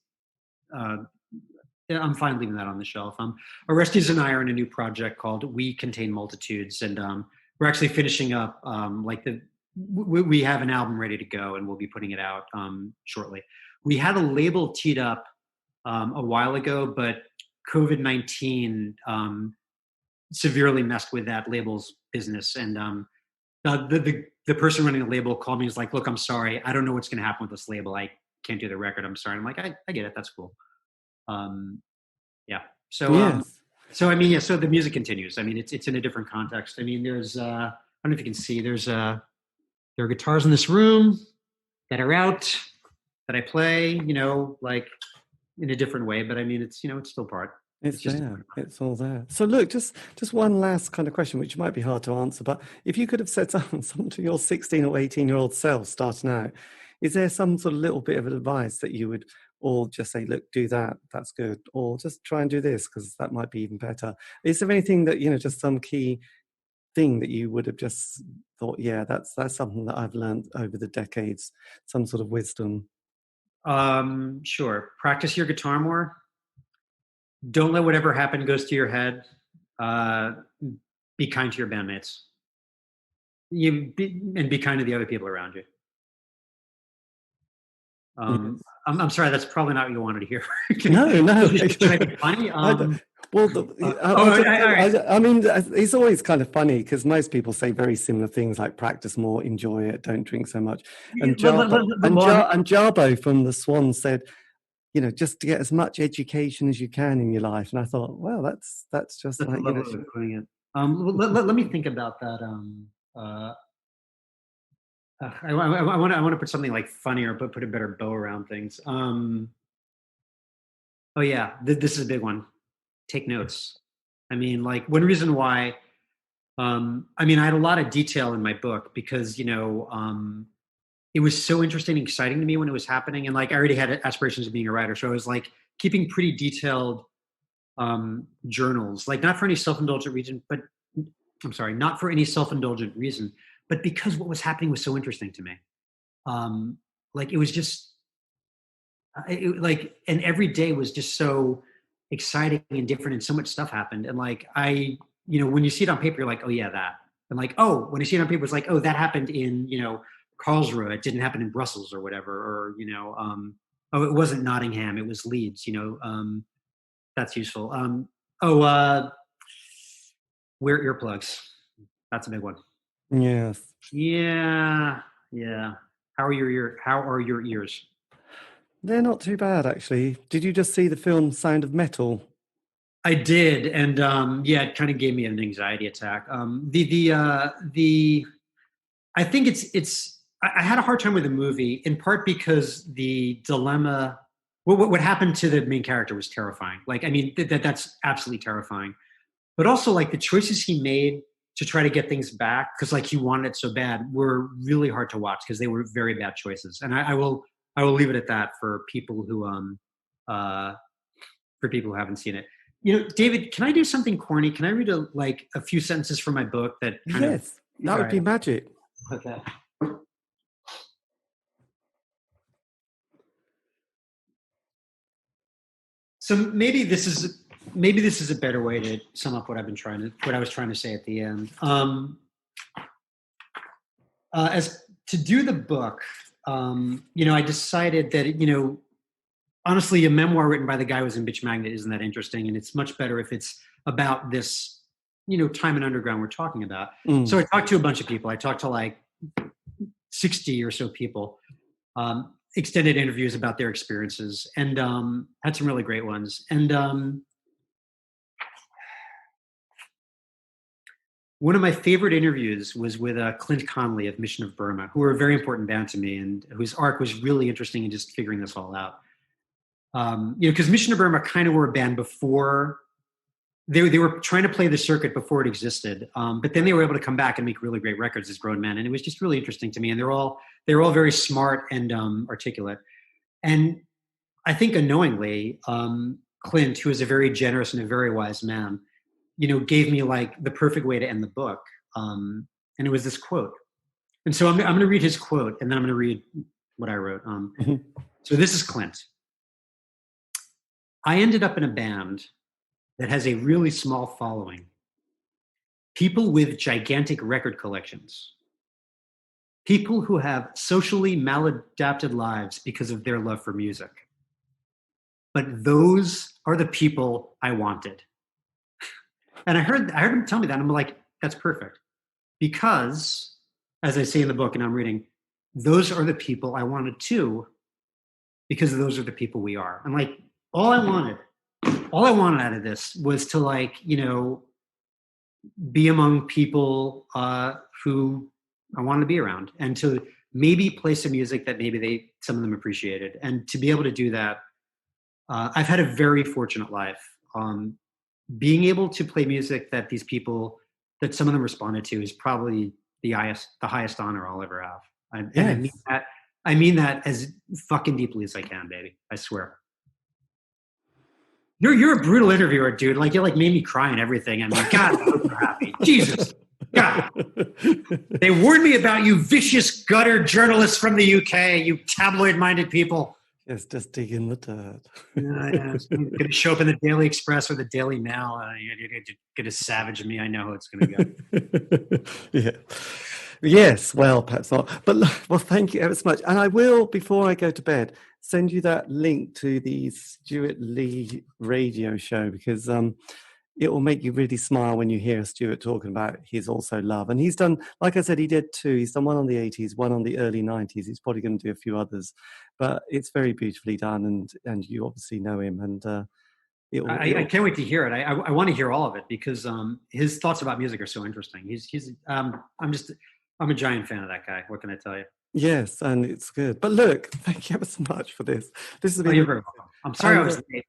I'm fine leaving that on the shelf. Orestes and I are in a new project called We Contain Multitudes. And we're actually finishing up, we have an album ready to go and we'll be putting it out shortly. We had a label teed up a while ago, but COVID-19 severely messed with that label's business. And the person running the label called me and was like, look, I'm sorry. I don't know what's going to happen with this label. I can't do the record. I'm sorry. I'm like, I get it. That's cool. Yeah. So, yes. So the music continues. I mean, it's in a different context. I mean, there's, I don't know if you can see, there are guitars in this room that are out that I play, in a different way, but I mean, it's, it's still part. It's there. It's all there. So look, just one last kind of question, which might be hard to answer, but if you could have said something to your 16 or 18-year-old self starting out, is there some sort of little bit of advice that you would, or just say, look, do that, that's good, or just try and do this because that might be even better? Is there anything that, just some key thing that you would have just thought, yeah, that's something that I've learned over the decades, some sort of wisdom? Sure. Practice your guitar more. Don't let whatever happened goes to your head. Be kind to your bandmates. Be kind to the other people around you. I'm sorry, that's probably not what you wanted to hear. No. Should I be funny? I mean, it's always kind of funny because most people say very similar things like practice more, enjoy it, don't drink so much. And Jarbo from the Swan said, just to get as much education as you can in your life. And I thought, well, that's just like, putting it. Let me think about that. I want to put something funnier, but put a better bow around things. Oh yeah, this is a big one. Take notes. I mean, one reason why. I had a lot of detail in my book because it was so interesting and exciting to me when it was happening, and I already had aspirations of being a writer, so I was keeping pretty detailed journals, not for any self-indulgent reason, but not for any self-indulgent reason. But because what was happening was so interesting to me. It was just, and every day was just so exciting and different and so much stuff happened. And when you see it on paper, you're like, oh yeah, that. And when you see it on paper, it's oh, that happened in, Karlsruhe. It didn't happen in Brussels or whatever. Or, oh, it wasn't Nottingham. It was Leeds, that's useful. Wear earplugs. That's a big one. Yes. Yeah. How are your ears? They're not too bad, actually. Did you just see the film Sound of Metal? I did, and it kind of gave me an anxiety attack. The I think I had a hard time with the movie, in part because the dilemma, what happened to the main character was terrifying. Like, I mean, that's absolutely terrifying. But also, like, the choices he made to try to get things back, because like he wanted it so bad, were really hard to watch because they were very bad choices. And I will leave it at that for people who haven't seen it. You know, David, can I do something corny? Can I read a few sentences from my book that kind of? Yes, that would be magic. Okay. So maybe this is a better way to sum up what I was trying to say at the end. As to do the book, I decided that, honestly, a memoir written by the guy who was in Bitch Magnet isn't that interesting, and it's much better if it's about this, time in underground we're talking about. So I talked to a bunch of people. I talked to like 60 or so people, extended interviews about their experiences, and had some really great ones. And one of my favorite interviews was with Clint Conley of Mission of Burma, who were a very important band to me and whose arc was really interesting in just figuring this all out. Because Mission of Burma kind of were a band before they were trying to play the circuit before it existed, but then they were able to come back and make really great records as grown men, and it was just really interesting to me. And they're all very smart and articulate. And I think unknowingly, Clint, who is a very generous and a very wise man, gave me like the perfect way to end the book, and it was this quote. And so I'm going to read his quote, and then I'm going to read what I wrote. So this is Clint. I ended up in a band that has a really small following. People with gigantic record collections. People who have socially maladapted lives because of their love for music. But those are the people I wanted. And I heard him tell me that, and I'm like, that's perfect. Because, as I say in the book, and I'm reading, those are the people I wanted too, because those are the people we are. And like, all I wanted out of this was to be among people who I wanted to be around, and to maybe play some music that maybe some of them appreciated. And to be able to do that, I've had a very fortunate life. Being able to play music that that some of them responded to, is probably the highest honor I'll ever have. And I mean that as fucking deeply as I can, baby. I swear. You're a brutal interviewer, dude. Like, you made me cry and everything. I mean, God, I hope you're happy. Jesus, God. They warned me about you vicious gutter journalists from the UK, you tabloid-minded people. Yes, just dig in the dirt. Yeah. It's going to show up in the Daily Express or the Daily Mail. You're going to savage me. I know how it's going to go. Yeah. Yes, well, perhaps not. But well, thank you ever so much. And I will, before I go to bed, send you that link to the Stuart Lee radio show, because it will make you really smile when you hear Stuart talking about his also love. And he's done, like I said, he did two. He's done one on the 80s, one on the early 90s. He's probably going to do a few others. But it's very beautifully done, and you obviously know him. And I can't wait to hear it. I want to hear all of it, because his thoughts about music are so interesting. I'm a giant fan of that guy. What can I tell you? Yes, and it's good. But look, thank you ever so much for this. This has been. You're very welcome. I'm sorry I was late.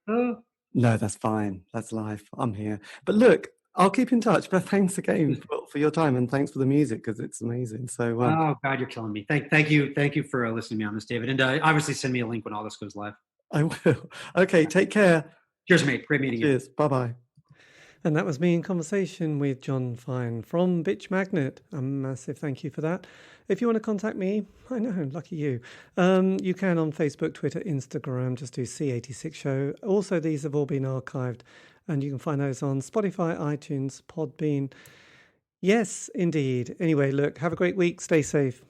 No, that's fine. That's life. I'm here. But look, I'll keep in touch. But thanks again for your time, and thanks for the music, because it's amazing. So. Oh God, you're killing me. Thank you for listening to me on this, David. And obviously, send me a link when all this goes live. I will. Okay, take care. Cheers, mate. Great meeting you. Cheers. Bye-bye. And that was me in conversation with Jon Fine from Bitch Magnet. A massive thank you for that. If you want to contact me, I know, lucky you. You can on Facebook, Twitter, Instagram. Just do C86 Show. Also, these have all been archived, and you can find those on Spotify, iTunes, Podbean. Yes, indeed. Anyway, look, have a great week. Stay safe.